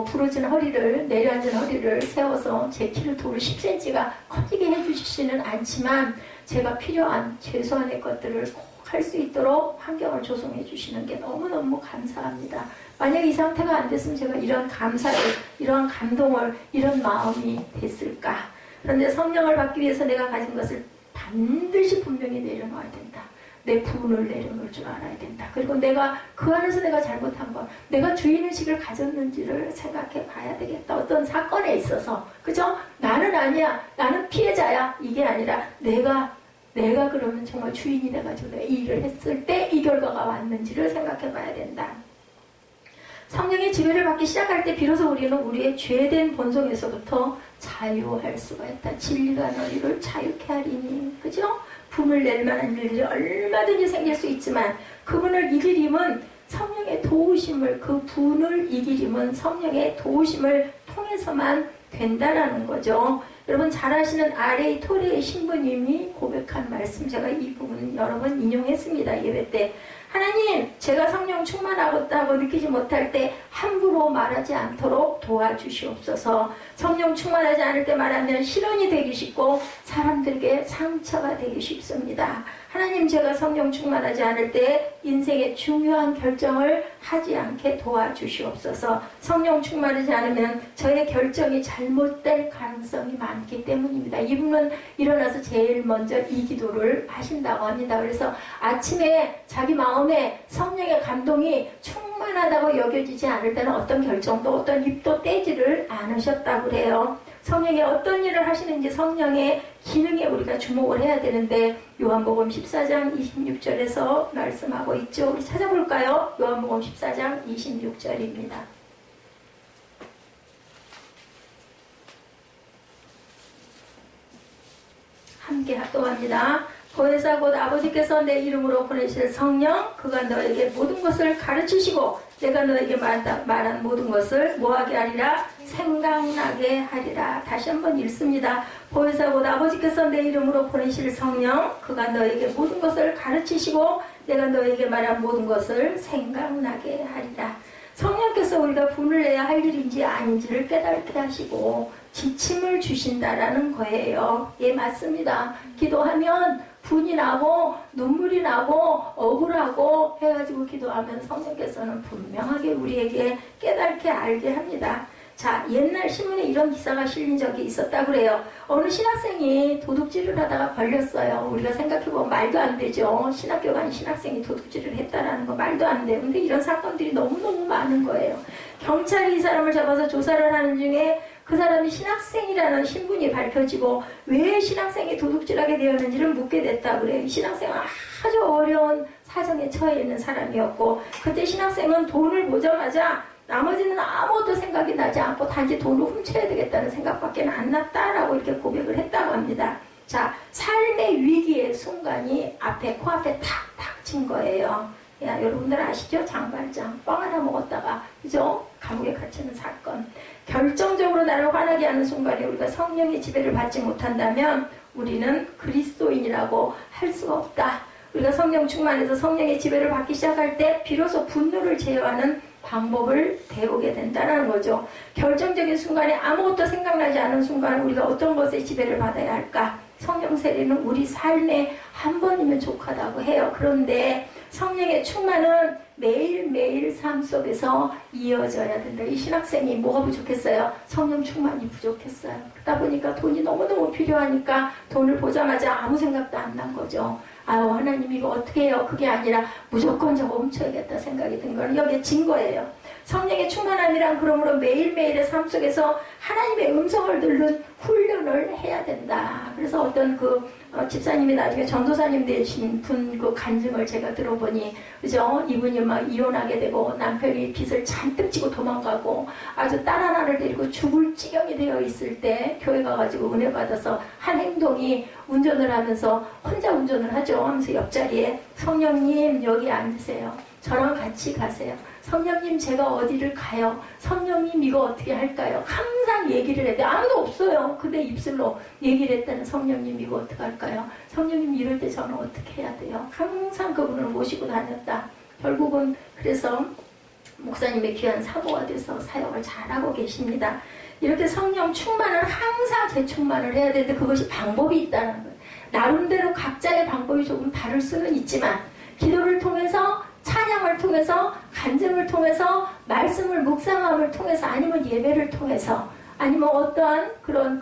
S1: 부러진 허리를 내려앉은 허리를 세워서 제 키를 도로 10cm가 커지게 해주시지는 않지만 제가 필요한 최소한의 것들을 꼭 할 수 있도록 환경을 조성해 주시는 게 너무너무 감사합니다. 만약 이 상태가 안 됐으면 제가 이런 감사를, 이런 감동을, 이런 마음이 됐을까? 그런데 성령을 받기 위해서 내가 가진 것을 반드시 분명히 내려놓아야 된다. 내 분을 내려놓을 줄 알아야 된다. 그리고 내가 그 안에서 내가 잘못한 것, 내가 주인의식을 가졌는지를 생각해 봐야 되겠다. 어떤 사건에 있어서, 그죠? 나는 아니야, 나는 피해자야. 이게 아니라 내가 그러면 정말 주인이 돼가지고 내가 이 일을 했을 때 이 결과가 왔는지를 생각해 봐야 된다. 성령의 지배를 받기 시작할 때 비로소 우리는 우리의 죄된 본성에서부터 자유할 수가 있다. 진리가 너희를 자유케 하리니. 그죠? 분을 낼 만한 일들이 얼마든지 생길 수 있지만 그분을 이기림은 성령의 도우심을, 그 분을 이기림은 성령의 도우심을 통해서만 된다라는 거죠. 여러분 잘 아시는 R.A. 토레의 신부님이 고백한 말씀, 제가 이 부분 여러 번 인용했습니다. 예배 때. 하나님, 제가 성령 충만하겠다고 느끼지 못할 때 함부로 말하지 않도록 도와주시옵소서. 성령 충만하지 않을 때 말하면 실언이 되기 쉽고 사람들에게 상처가 되기 쉽습니다. 하나님, 제가 성령 충만하지 않을 때 인생의 중요한 결정을 하지 않게 도와주시옵소서. 성령 충만하지 않으면 저의 결정이 잘못될 가능성이 많습니다. 않기 때문입니다. 이분은 일어나서 제일 먼저 이 기도를 하신다고 합니다. 그래서 아침에 자기 마음에 성령의 감동이 충만하다고 여겨지지 않을 때는 어떤 결정도 어떤 입도 떼지를 않으셨다고 그래요. 성령이 어떤 일을 하시는지 성령의 기능에 우리가 주목을 해야 되는데 요한복음 14장 26절에서 말씀하고 있죠. 우리 찾아볼까요? 요한복음 14장 26절입니다. 함께 합동합니다. 보혜사 곧 아버지께서 내 이름으로 보내실 성령 그가 너에게 모든 것을 가르치시고 내가 너에게 말한 모든 것을 뭐하게 하리라? 생각나게 하리라. 다시 한번 읽습니다. 보혜사 곧 아버지께서 내 이름으로 보내실 성령 그가 너에게 모든 것을 가르치시고 내가 너에게 말한 모든 것을 생각나게 하리라. 성령께서 우리가 분을 내야 할 일인지 아닌지를 깨닫게 하시고 지침을 주신다라는 거예요. 예, 맞습니다. 기도하면 분이 나고 눈물이 나고 억울하고 해가지고 기도하면 성령께서는 분명하게 우리에게 깨닫게 알게 합니다. 자, 옛날 신문에 이런 기사가 실린 적이 있었다고 그래요. 어느 신학생이 도둑질을 하다가 걸렸어요. 우리가 생각해보면 말도 안 되죠. 신학교 간 신학생이 도둑질을 했다라는 거 말도 안 돼요. 근데 이런 사건들이 너무너무 많은 거예요. 경찰이 이 사람을 잡아서 조사를 하는 중에 그 사람이 신학생이라는 신분이 밝혀지고 왜 신학생이 도둑질하게 되었는지를 묻게 됐다고 그래요. 이 신학생은 아주 어려운 사정에 처해 있는 사람이었고 그때 신학생은 돈을 보자마자 나머지는 아무것도 생각이 나지 않고 단지 돈을 훔쳐야 되겠다는 생각밖에 안 났다라고 이렇게 고백을 했다고 합니다. 자, 삶의 위기의 순간이 코앞에 탁 닥친 거예요. 야, 여러분들 아시죠? 장발장 뻥 하나 먹었다가 그죠? 감옥에 갇히는 사건. 결정적으로 나를 화나게 하는 순간에 우리가 성령의 지배를 받지 못한다면 우리는 그리스도인이라고 할 수가 없다. 우리가 성령 충만해서 성령의 지배를 받기 시작할 때 비로소 분노를 제어하는 방법을 배우게 된다는 거죠. 결정적인 순간에 아무것도 생각나지 않은 순간 우리가 어떤 것에 지배를 받아야 할까? 성령 세례는 우리 삶에 한 번이면 족하다고 해요. 그런데 성령의 충만은 매일매일 삶 속에서 이어져야 된다. 이 신학생이 뭐가 부족했어요? 성령 충만이 부족했어요. 그러다 보니까 돈이 너무너무 필요하니까 돈을 보자마자 아무 생각도 안 난 거죠. 아유, 하나님 이거 어떻게 해요? 그게 아니라 무조건 저거 훔쳐야겠다 생각이 든 거는 여기에 증거예요. 성령의 충만함이란 그러므로 매일매일의 삶 속에서 하나님의 음성을 듣는 훈련을 해야 된다. 그래서 어떤 집사님이 나중에 전도사님 되신 분 그 간증을 제가 들어보니, 그죠? 이분이 막 이혼하게 되고 남편이 빚을 잔뜩 지고 도망가고 아주 딸 하나를 데리고 죽을 지경이 되어 있을 때 교회 가가지고 은혜 받아서 한 행동이 운전을 하면서 혼자 운전을 하죠. 하면서 옆자리에 성령님 여기 앉으세요. 저랑 같이 가세요. 성령님 제가 어디를 가요? 성령님 이거 어떻게 할까요? 항상 얘기를 해야 돼. 아무도 없어요. 근데 입술로 얘기를 했다는 성령님 이거 어떻게 할까요? 성령님 이럴 때 저는 어떻게 해야 돼요? 항상 그분을 모시고 다녔다. 결국은 그래서 목사님의 귀한 사모가 돼서 사역을 잘하고 계십니다. 이렇게 성령 충만을 항상 재충만을 해야 되는데 그것이 방법이 있다는 거예요. 나름대로 각자의 방법이 조금 다를 수는 있지만 기도를 통해서 찬양을 통해서 간증을 통해서 말씀을 묵상함을 통해서 아니면 예배를 통해서 아니면 어떠한 그런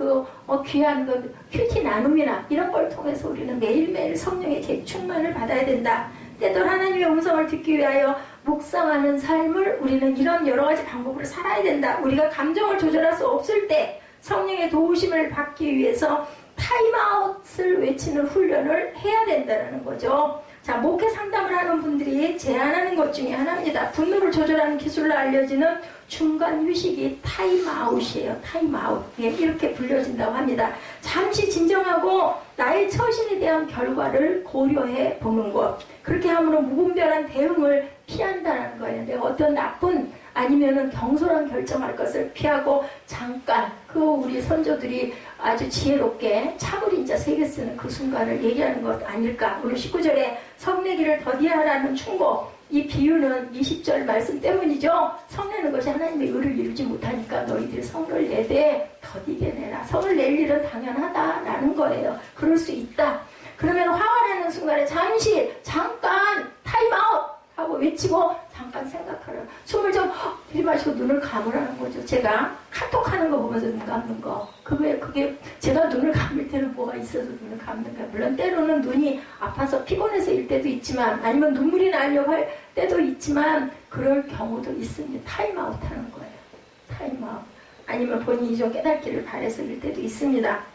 S1: 귀한 큐티 나눔이나 이런 걸 통해서 우리는 매일매일 성령의 재충만을 받아야 된다. 때도 하나님의 음성을 듣기 위하여 묵상하는 삶을 우리는 이런 여러 가지 방법으로 살아야 된다. 우리가 감정을 조절할 수 없을 때 성령의 도우심을 받기 위해서 타임아웃을 외치는 훈련을 해야 된다는 거죠. 자, 목회 상담을 하는 분들이 제안하는 것 중에 하나입니다. 분노를 조절하는 기술로 알려지는 중간 휴식이 타임아웃이에요. 타임아웃. 예, 이렇게 불려진다고 합니다. 잠시 진정하고 나의 처신에 대한 결과를 고려해 보는 것. 그렇게 함으로 무분별한 대응을 피한다는 거예요. 내가 어떤 나쁜 아니면은 경솔한 결정할 것을 피하고 잠깐 우리 선조들이 아주 지혜롭게 차물인자 세게 쓰는 그 순간을 얘기하는 것 아닐까. 오늘 19절에 성내기를 더디하라는 충고, 이 비유는 20절 말씀 때문이죠. 성내는 것이 하나님의 의를 이루지 못하니까 너희들이 성을 내되 더디게 내라. 성을 낼 일은 당연하다라는 거예요. 그럴 수 있다. 그러면 화가 나는 순간에 잠깐 타임아웃 하고 하고 외치고 잠깐 생각하라. 숨을 좀 들이마시고 눈을 감으라는 거죠. 제가 카톡하는 거 보면서 눈 감는 거. 그게 제가 눈을 감을 때는 뭐가 있어서 눈을 감는 거예요. 물론 때로는 눈이 아파서 피곤해서 일 때도 있지만 아니면 눈물이 나려고 할 때도 있지만 그럴 경우도 있습니다. 타임아웃 하는 거예요. 타임아웃. 아니면 본인이 좀 깨닫기를 바래서 일 때도 있습니다.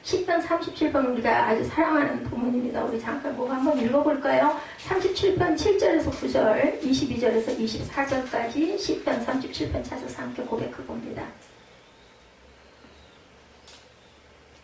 S1: 시편 37편 우리가 아주 사랑하는 부모님입니다. 우리 잠깐 뭐 한번 읽어볼까요? 37편 7절에서 9절, 22절에서 24절까지 시편 37편 찾아서 함께 고백해봅니다.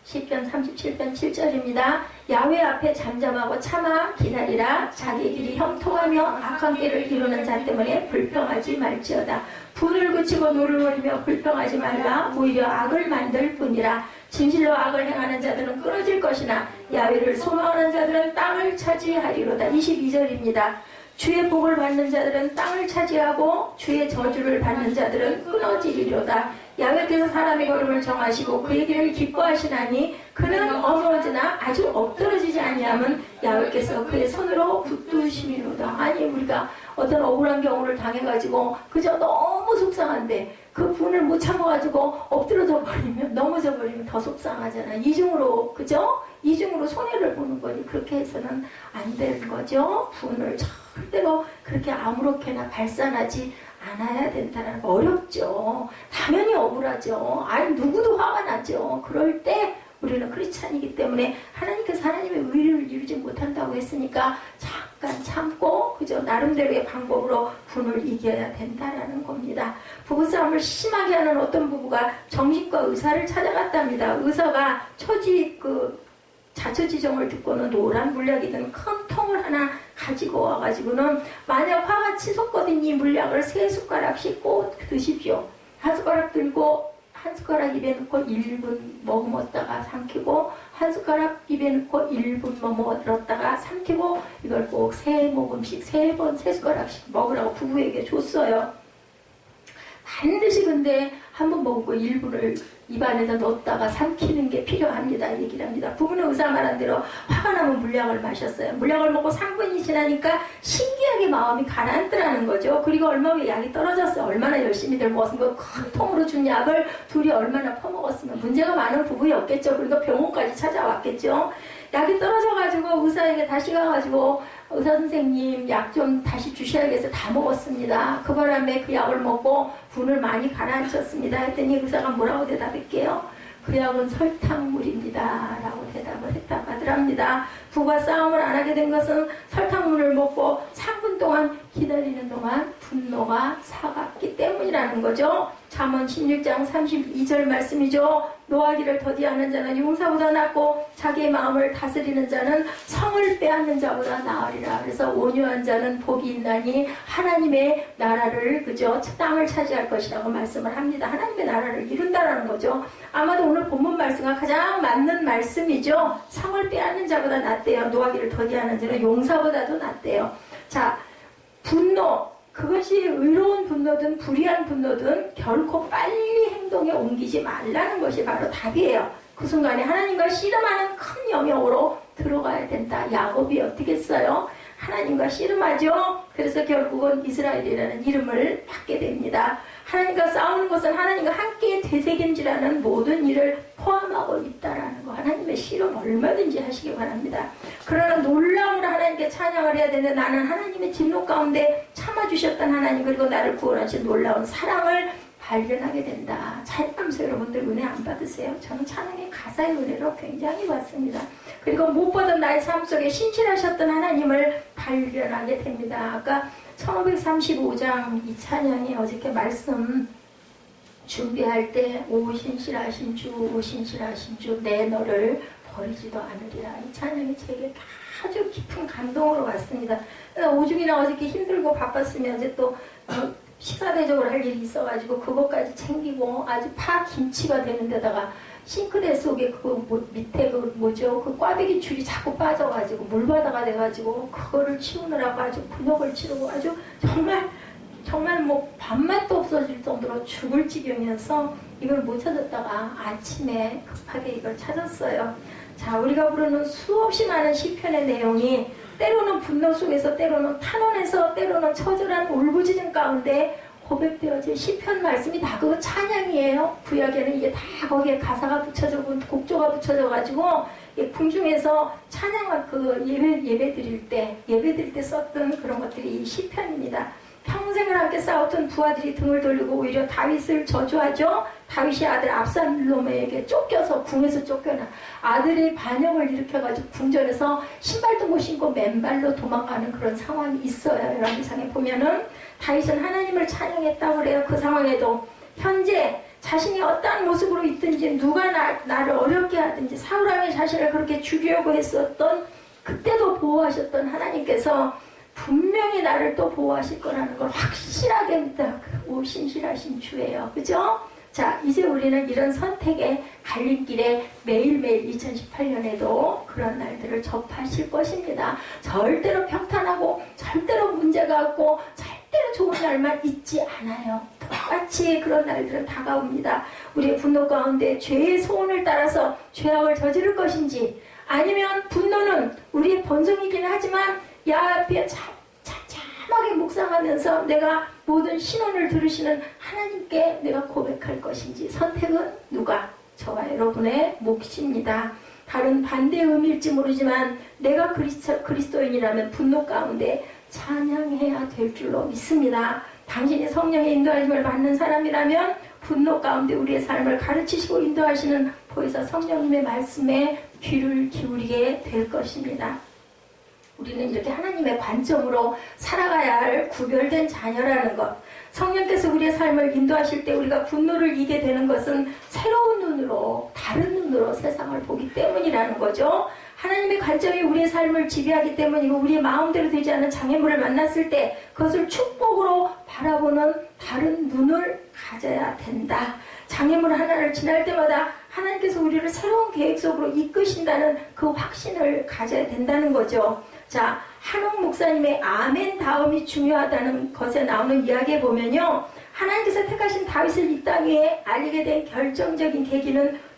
S1: 시편 37편 7절입니다. 야훼 앞에 잠잠하고 참아 기다리라. 자기 길이 형통하며 악한 길을 이루는 자 때문에 불평하지 말지어다. 분을 그치고 노를 버리며 불평하지 말라. 오히려 악을 만들 뿐이라. 진실로 악을 행하는 자들은 끊어질 것이나 야훼를 소망하는 자들은 땅을 차지하리로다. 22절입니다. 주의 복을 받는 자들은 땅을 차지하고 주의 저주를 받는 자들은 끊어지리로다. 야훼께서 사람의 걸음을 정하시고 그의 길을 기뻐하시나니 그는 어머지나 아주 엎드러지지 아니하면 야훼께서 그의 손으로 붙드시리로다. 아니 우리가 어떤 억울한 경우를 당해가지고 그저 너무 속상한데 그 분을 못 참아가지고 엎드러져 버리면 넘어져 버리면 더 속상하잖아. 이중으로 그죠? 이중으로 손해를 보는 거지. 그렇게 해서는 안 되는 거죠. 분을 절대로 그렇게 아무렇게나 발산하지 않아야 된다는 거. 어렵죠. 당연히 억울하죠. 아니 누구도 화가 나죠. 그럴 때 우리는 크리스찬이기 때문에 하나님께서 하나님의 의를 이루지 못한다고 했으니까 잠깐 참고 그저 나름대로의 방법으로 분을 이겨야 된다라는 겁니다. 부부싸움을 심하게 하는 어떤 부부가 정신과 의사를 찾아갔답니다. 의사가 자초지종을 듣고는 노란 물약이든 큰 통을 하나 가지고 와가지고는 만약 화가 치솟거든 이 물약을 3숟가락씩 꼭 드십시오. 한 숟가락 들고 한 숟가락 입에 넣고 1분 머금었다가 삼키고 한 숟가락 입에 넣고 1분 머금었다가 삼키고 이걸 꼭 3모금씩 3번 3숟가락씩 먹으라고 부부에게 줬어요. 반드시 근데 한 번 먹고 1분을 입안에다 넣었다가 삼키는 게 필요합니다. 얘기를 합니다. 부부는 의사 말한 대로 화가 나면 물약을 마셨어요. 물약을 먹고 3분이 지나니까 신기하게 마음이 가라앉더라는 거죠. 그리고 얼마 후에 약이 떨어졌어요. 얼마나 열심히들 먹었으면 그 큰 통으로 준 약을 둘이 얼마나 퍼먹었으면 문제가 많은 부부였겠죠. 그러니까 병원까지 찾아왔겠죠. 약이 떨어져가지고 의사에게 다시 가가지고 의사 선생님 약 좀 다시 주셔야겠어요. 다 먹었습니다. 그 바람에 그 약을 먹고 분을 많이 가라앉혔습니다. 했더니 의사가 뭐라고 대답할게요? 그 약은 설탕물입니다. 라고 대답을 했다고 하더랍니다. 부부가 싸움을 안 하게 된 것은 설탕물을 먹고 3분 동안 기다리는 동안 분노가 사갔기 때문이라는 거죠. 잠언 16장 32절 말씀이죠. 노하기를 더디하는 자는 용사보다 낫고 자기의 마음을 다스리는 자는 성을 빼앗는 자보다 나으리라. 그래서 온유한 자는 복이 있나니 하나님의 나라를 그저 땅을 차지할 것이라고 말씀을 합니다. 하나님의 나라를 이룬다라는 거죠. 아마도 오늘 본문 말씀과 가장 맞는 말씀이죠. 성을 빼앗는 자보다 낫대요. 노하기를 더디하는 자는 용사보다도 낫대요. 자, 분노. 그것이 의로운 분노든 불의한 분노든 결코 빨리 행동에 옮기지 말라는 것이 바로 답이에요. 그 순간에 하나님과 씨름하는 큰 영역으로 들어가야 된다. 야곱이 어떻게 했어요? 하나님과 씨름하죠. 그래서 결국은 이스라엘이라는 이름을 받게 됩니다. 하나님과 싸우는 것은 하나님과 함께 되새김질하는 모든 일을 포함하고 있다라는 거. 하나님의 씨름 얼마든지 하시기 바랍니다. 그러나 놀라움으로 하나님께 찬양을 해야 되는데 나는 하나님의 진노 가운데 참아주셨던 하나님 그리고 나를 구원하신 놀라운 사랑을 발견하게 된다. 찬양하면서 여러분들 은혜 안 받으세요? 저는 찬양의 가사의 은혜로 굉장히 받습니다. 그리고 무엇보다 나의 삶 속에 신실하셨던 하나님을 발견하게 됩니다. 아까 1535장 이 찬양이 어저께 말씀 준비할 때 오 신실하신 주, 오 신실하신 주, 내 너를 버리지도 않으리라. 이 찬양이 제게 아주 깊은 감동으로 왔습니다. 오중이나 어저께 힘들고 바빴으면 이제 또 식사 대접을 할 일이 있어가지고 그것까지 챙기고 아주 파 김치가 되는 데다가 싱크대 속에 밑에 그 꽈배기 줄이 자꾸 빠져가지고 물바다가 돼가지고 그거를 치우느라고 아주 분욕을 치르고 아주 정말 뭐 밥맛도 없어질 정도로 죽을 지경이어서 이걸 못 찾았다가 아침에 급하게 이걸 찾았어요. 자, 우리가 부르는 수없이 많은 시편의 내용이 때로는 분노 속에서, 때로는 탄원에서, 때로는 처절한 울부짖음 가운데 고백되어질 시편 말씀이 다 그거 찬양이에요. 구약에는 이게 다 거기에 가사가 붙여져, 곡조가 붙여져 가지고 궁중에서 찬양한 그 예배 드릴 때 썼던 그런 것들이 이 시편입니다. 평생을 함께 싸웠던 부하들이 등을 돌리고 오히려 다윗을 저주하죠. 다윗이 아들 압살롬에게 쫓겨서, 궁에서 쫓겨나 아들의 반역을 일으켜가지고 궁전에서 신발도 못 신고 맨발로 도망가는 그런 상황이 있어요. 열왕기상에 보면은 다윗은 하나님을 찬양했다고 그래요. 그 상황에도 현재 자신이 어떠한 모습으로 있든지, 누가 나를 어렵게 하든지, 사울왕의 자신을 그렇게 죽이려고 했었던, 그때도 보호하셨던 하나님께서 분명히 나를 또 보호하실 거라는 걸 확실하게 믿다. 오, 신실하신 주예요. 그죠? 자, 이제 우리는 이런 선택의 갈림길에 매일매일 2018년에도 그런 날들을 접하실 것입니다. 절대로 평탄하고, 절대로 문제가 없고, 절대로 좋은 날만 있지 않아요. 똑같이 그런 날들은 다가옵니다. 우리의 분노 가운데 죄의 소원을 따라서 죄악을 저지를 것인지, 아니면 분노는 우리의 본성이긴 하지만 야합에 참하게 묵상하면서 내가 모든 신원을 들으시는 하나님께 내가 고백할 것인지, 선택은 누가? 저와 여러분의 몫입니다. 다른 반대의 의미일지 모르지만 내가 그리스도인이라면 분노 가운데 찬양해야 될 줄로 믿습니다. 당신이 성령의 인도하심을 받는 사람이라면 분노 가운데 우리의 삶을 가르치시고 인도하시는 보혜사 성령님의 말씀에 귀를 기울이게 될 것입니다. 우리는 이렇게 하나님의 관점으로 살아가야 할 구별된 자녀라는 것. 성령께서 우리의 삶을 인도하실 때 우리가 분노를 이기게 되는 것은 새로운 눈으로, 다른 눈으로 세상을 보기 때문이라는 거죠. 하나님의 관점이 우리의 삶을 지배하기 때문이고, 우리의 마음대로 되지 않는 장애물을 만났을 때 그것을 축복으로 바라보는 다른 눈을 가져야 된다. 장애물 하나를 지날 때마다 하나님께서 우리를 새로운 계획 속으로 이끄신다는 그 확신을 가져야 된다는 거죠. 자, 한옥 목사님의 아멘 다음이 중요하다는 것에 나오는 이야기에 보면요, 하나님께서 택하신 다윗을 이 땅에 알리게 된 결정적인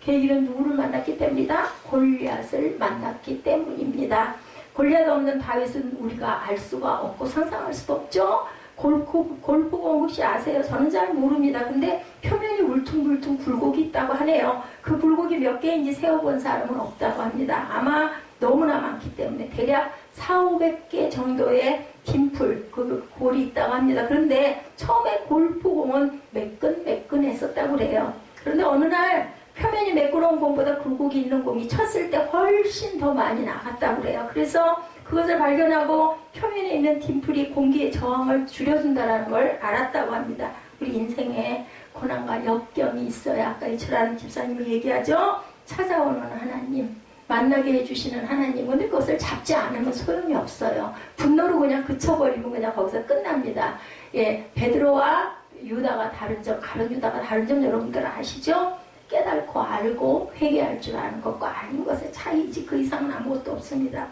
S1: 계기는 누구를 만났기 때문이다? 골리앗을 만났기 때문입니다. 골리앗 없는 다윗은 우리가 알 수가 없고 상상할 수도 없죠. 골프공 혹시 아세요? 저는 잘 모릅니다. 근데 표면이 울퉁불퉁 굴곡이 있다고 하네요. 그 굴곡이 몇 개인지 세어본 사람은 없다고 합니다. 아마 너무나 많기 때문에 대략 400-500개 정도의 딤플, 그 골이 있다고 합니다. 그런데 처음에 골프공은 매끈매끈했었다고 그래요. 그런데 어느 날 표면이 매끄러운 공보다 굴곡이 있는 공이 쳤을 때 훨씬 더 많이 나갔다고 그래요. 그래서 그것을 발견하고 표면에 있는 딤플이 공기의 저항을 줄여준다는 걸 알았다고 합니다. 우리 인생에 고난과 역경이 있어야, 아까 이철환 집사님이 얘기하죠. 찾아오는 하나님, 만나게 해주시는 하나님. 근데 그것을 잡지 않으면 소용이 없어요. 분노로 그냥 그쳐버리면 그냥 거기서 끝납니다. 예, 베드로와 유다가 다른 점, 가룟 유다가 다른 점 여러분들 아시죠? 깨닫고 알고 회개할 줄 아는 것과 아닌 것의 차이지 그 이상은 아무것도 없습니다.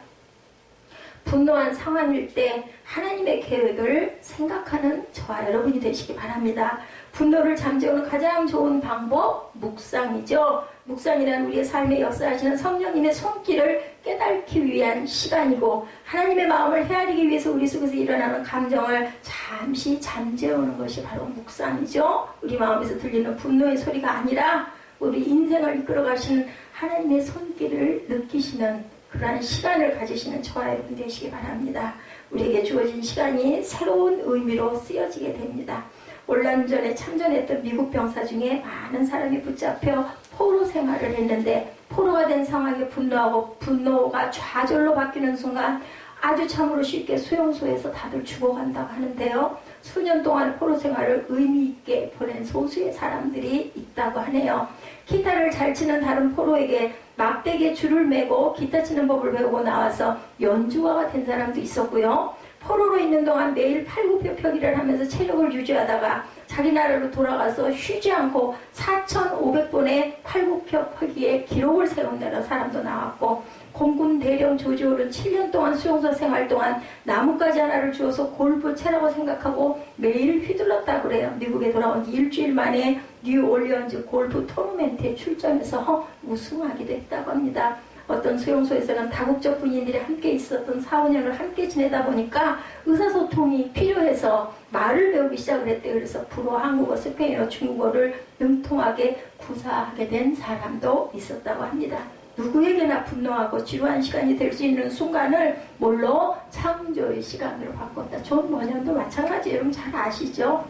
S1: 분노한 상황일 때 하나님의 계획을 생각하는 저와 여러분이 되시기 바랍니다. 분노를 잠재우는 가장 좋은 방법, 묵상이죠. 묵상이란 우리의 삶에 역사하시는 성령님의 손길을 깨닫기 위한 시간이고, 하나님의 마음을 헤아리기 위해서 우리 속에서 일어나는 감정을 잠시 잠재우는 것이 바로 묵상이죠. 우리 마음에서 들리는 분노의 소리가 아니라 우리 인생을 이끌어가시는 하나님의 손길을 느끼시는 그러한 시간을 가지시는 저와 여러분 되시기 바랍니다. 우리에게 주어진 시간이 새로운 의미로 쓰여지게 됩니다. 올란전에 참전했던 미국 병사 중에 많은 사람이 붙잡혀 포로 생활을 했는데, 포로가 된 상황에 분노하고 분노가 좌절로 바뀌는 순간 아주 참으로 쉽게 수용소에서 다들 죽어간다고 하는데요. 수년 동안 포로 생활을 의미 있게 보낸 소수의 사람들이 있다고 하네요. 기타를 잘 치는 다른 포로에게 막대기에 줄을 매고 기타 치는 법을 배우고 나와서 연주가가 된 사람도 있었고요. 포로로 있는 동안 매일 팔굽혀펴기를 하면서 체력을 유지하다가 자기 나라로 돌아가서 쉬지 않고 4,500번의 팔굽혀펴기의 기록을 세운다는 사람도 나왔고, 공군 대령 조지올은 7년 동안 수용소 생활 동안 나뭇가지 하나를 주어서 골프 채라고 생각하고 매일 휘둘렀다고 그래요. 미국에 돌아온 일주일 만에 뉴올리언즈 골프 토너먼트에 출전해서 우승하기도 했다고 합니다. 어떤 수용소에서는 다국적 군인들이 함께 있었던 4, 5년을 함께 지내다 보니까 의사소통이 필요해서 말을 배우기 시작을 했대요. 그래서 불어, 한국어, 스페인어, 중국어를 능통하게 구사하게 된 사람도 있었다고 합니다. 누구에게나 분노하고 지루한 시간이 될 수 있는 순간을 뭘로? 창조의 시간으로 바꿨다. 존 버년도 마찬가지예요. 여러분 잘 아시죠?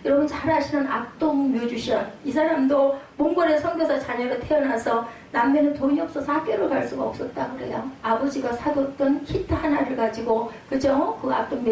S1: 여러분 잘 아시는 악동 뮤지션, 이 사람도 몽골의 선교사 자녀로 태어나서 남매는 돈이 없어서 학교를 갈 수가 없었다 그래요. 아버지가 사뒀던 기타 하나를 가지고, 그죠? 그 악동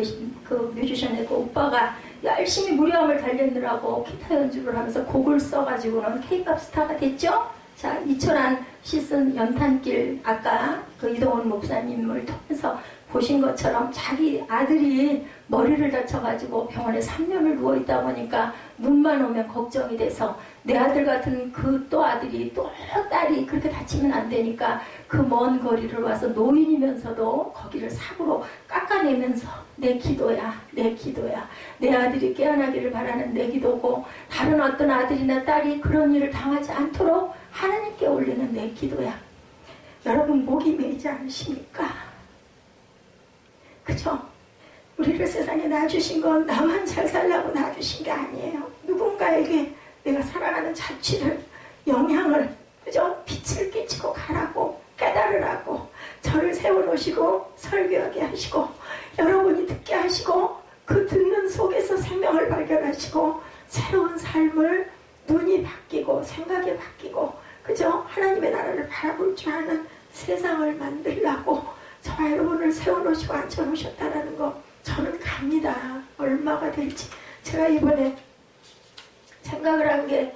S1: 그 뮤지션의 그 오빠가 열심히 무료함을 달리느라고 기타 연주를 하면서 곡을 써가지고는 K-pop 스타가 됐죠? 자, 이철한 시즌 연탄길, 아까 그 이동훈 목사님을 통해서 보신 것처럼 자기 아들이 머리를 다쳐가지고 병원에 3년을 누워있다 보니까 눈만 오면 걱정이 돼서 내 아들 같은 그 또 아들이 또 딸이 그렇게 다치면 안 되니까 그 먼 거리를 와서 노인이면서도 거기를 삽으로 깎아내면서 내 기도야, 내 기도야. 내 아들이 깨어나기를 바라는 내 기도고 다른 어떤 아들이나 딸이 그런 일을 당하지 않도록 하나님께 올리는 내 기도야. 여러분 목이 메이지 않으십니까? 그죠? 우리를 세상에 놔주신 건 나만 잘 살라고 놔주신 게 아니에요. 누군가에게 내가 살아가는 자취를, 영향을, 그죠? 빛을 끼치고 가라고, 깨달으라고 저를 세워놓으시고 설교하게 하시고 여러분이 듣게 하시고 그 듣는 속에서 생명을 발견하시고 새로운 삶을 눈이 바뀌고 생각이 바뀌고, 그죠? 하나님의 나라를 바라볼 줄 아는 세상을 만들라고 저와 여러분을 세워놓으시고 앉혀놓으셨다는 거 저는 갑니다. 얼마가 될지. 제가 이번에 생각을 한 게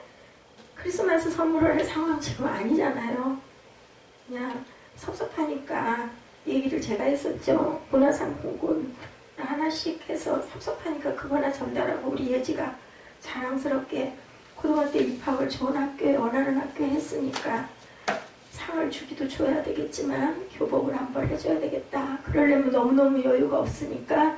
S1: 크리스마스 선물을 할 상황 지금 아니잖아요. 그냥 섭섭하니까 얘기를 제가 했었죠. 문화상품권 하나씩 해서 섭섭하니까 그거나 전달하고 우리 예지가 자랑스럽게 고등학교 입학을 좋은 학교에 원하는 학교에 했으니까 상을 주기도 줘야 되겠지만 교복을 한번 해줘야 되겠다. 그러려면 너무너무 여유가 없으니까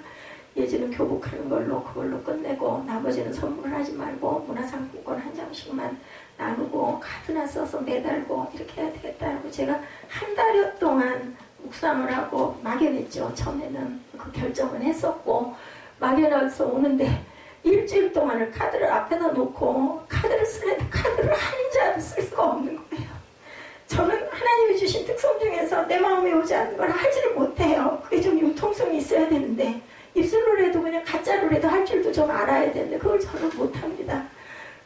S1: 예지는 교복하는 걸로 그걸로 끝내고 나머지는 선물을 하지 말고 문화상품권 한 장씩만 나누고 카드나 써서 매달고 이렇게 해야 되겠다 하고 제가 한 달여 동안 묵상을 하고 막연했죠. 처음에는 그 결정은 했었고 막연해서 오는데 일주일 동안을 카드를 앞에다 놓고 카드를 쓰는데 카드를 한자도 쓸 수가 없는 거예요. 저는 하나님이 주신 특성 중에서 내 마음에 오지 않는 걸 하지를 못해요. 그게 좀 융통성이 있어야 되는데 입술로라도 그냥 가짜로라도 할 줄도 좀 알아야 되는데 그걸 저는 못합니다.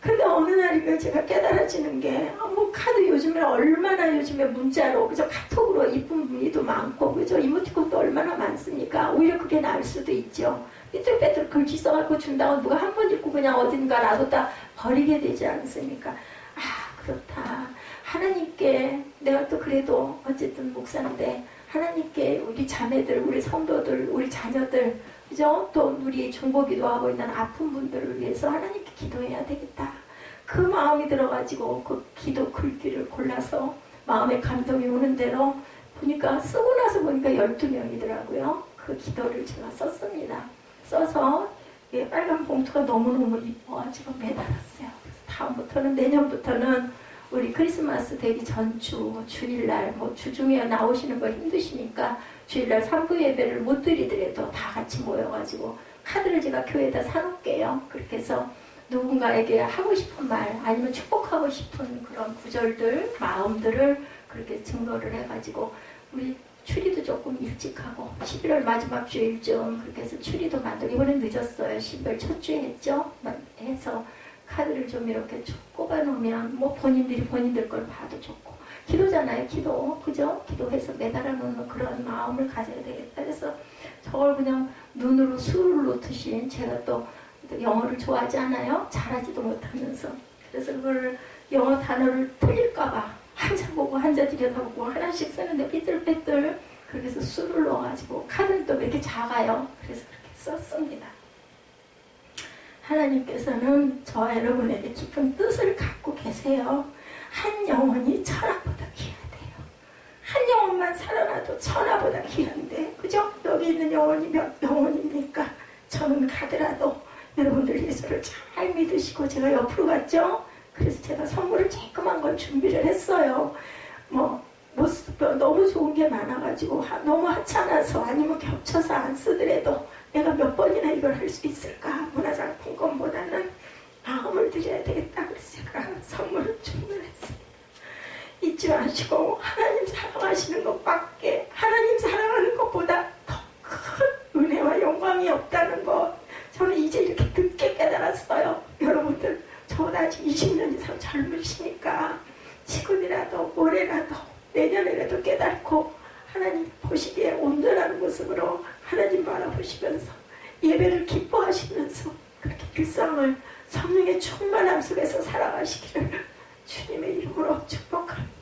S1: 근데 어느 날이면 제가 깨달아지는 게 뭐 카드 요즘에 얼마나 요즘에 문자로 그죠 카톡으로 이쁜 문의도 많고 그죠 이모티콘도 얼마나 많습니까? 오히려 그게 나을 수도 있죠. 삐뚤빼뚤 글씨 써갖고 준다고 누가 한 번 읽고 그냥 어딘가 놔뒀다 버리게 되지 않습니까? 아 그렇다. 하나님께 내가 또 그래도 어쨌든 목사인데 하나님께 우리 자매들, 우리 성도들, 우리 자녀들 그죠? 또 우리 중보기도 하고 있는 아픈 분들을 위해서 하나님께 기도해야 되겠다. 그 마음이 들어가지고 그 기도 글귀를 골라서 마음에 감동이 오는 대로 보니까 쓰고 나서 보니까 12명이더라고요. 그 기도를 제가 썼습니다. 써서 빨간 봉투가 너무너무 이뻐가지고 매달았어요. 다음부터는 내년부터는 우리 크리스마스 되기 전주, 주일날, 뭐 주중에 나오시는 거 힘드시니까 주일날 3부 예배를 못 드리더라도 다 같이 모여가지고 카드를 제가 교회에다 사놓을게요. 그렇게 해서 누군가에게 하고 싶은 말 아니면 축복하고 싶은 그런 구절들, 마음들을 그렇게 증거를 해가지고 우리 추리도 조금 일찍 하고 11월 마지막 주일쯤 그렇게 해서 추리도 만들고 이번엔 늦었어요. 12월 첫 주에 했죠. 해서 카드를 좀 이렇게 쭉 꼽아놓으면 뭐 본인들이 본인들 걸 봐도 좋고 기도잖아요. 기도 그죠? 기도해서 매달아 놓는 그런 마음을 가져야 되겠다. 그래서 저걸 그냥 눈으로 술을 놓듯이 제가 또 영어를 좋아하지 않아요? 잘하지도 못하면서 그래서 그걸 영어 단어를 틀릴까봐 한자 보고 한자 들여다보고 하나씩 쓰는데 삐뚤빼뚤 그렇게 해서 술을 넣어가지고 카드는 또 왜 이렇게 작아요? 그래서 그렇게 썼습니다. 하나님께서는 저와 여러분에게 깊은 뜻을 갖고 계세요. 한 영혼이 천하보다 귀하대요. 한 영혼만 살아나도 천하보다 귀한데 그죠? 여기 있는 영혼이 몇 영혼입니까? 저는 가더라도 여러분들 예수를 잘 믿으시고 제가 옆으로 갔죠? 그래서 제가 선물을 조그만 걸 준비를 했어요. 뭐
S2: 모습도 너무 좋은 게 많아가지고 너무 하찮아서 아니면 겹쳐서 안 쓰더라도 내가 몇 번이나 이걸 할 수 있을까? 문화상품권보다는 마음을 드려야 되겠다 그래서 제가 선물을 주문했어요. 잊지 마시고 하나님 사랑하시는 것밖에 하나님 사랑하는 것보다 더 큰 은혜와 영광이 없다는 것 저는 이제 이렇게 늦게 깨달았어요. 여러분들 저보다 아직 20년 이상 젊으시니까 지금이라도 올해라도 내년에라도 깨닫고 하나님 보시기에 온전한 모습으로 하나님 바라보시면서 예배를 기뻐하시면서 그렇게 일상을 성령의 충만함 속에서 살아가시기를 주님의 이름으로 축복합니다.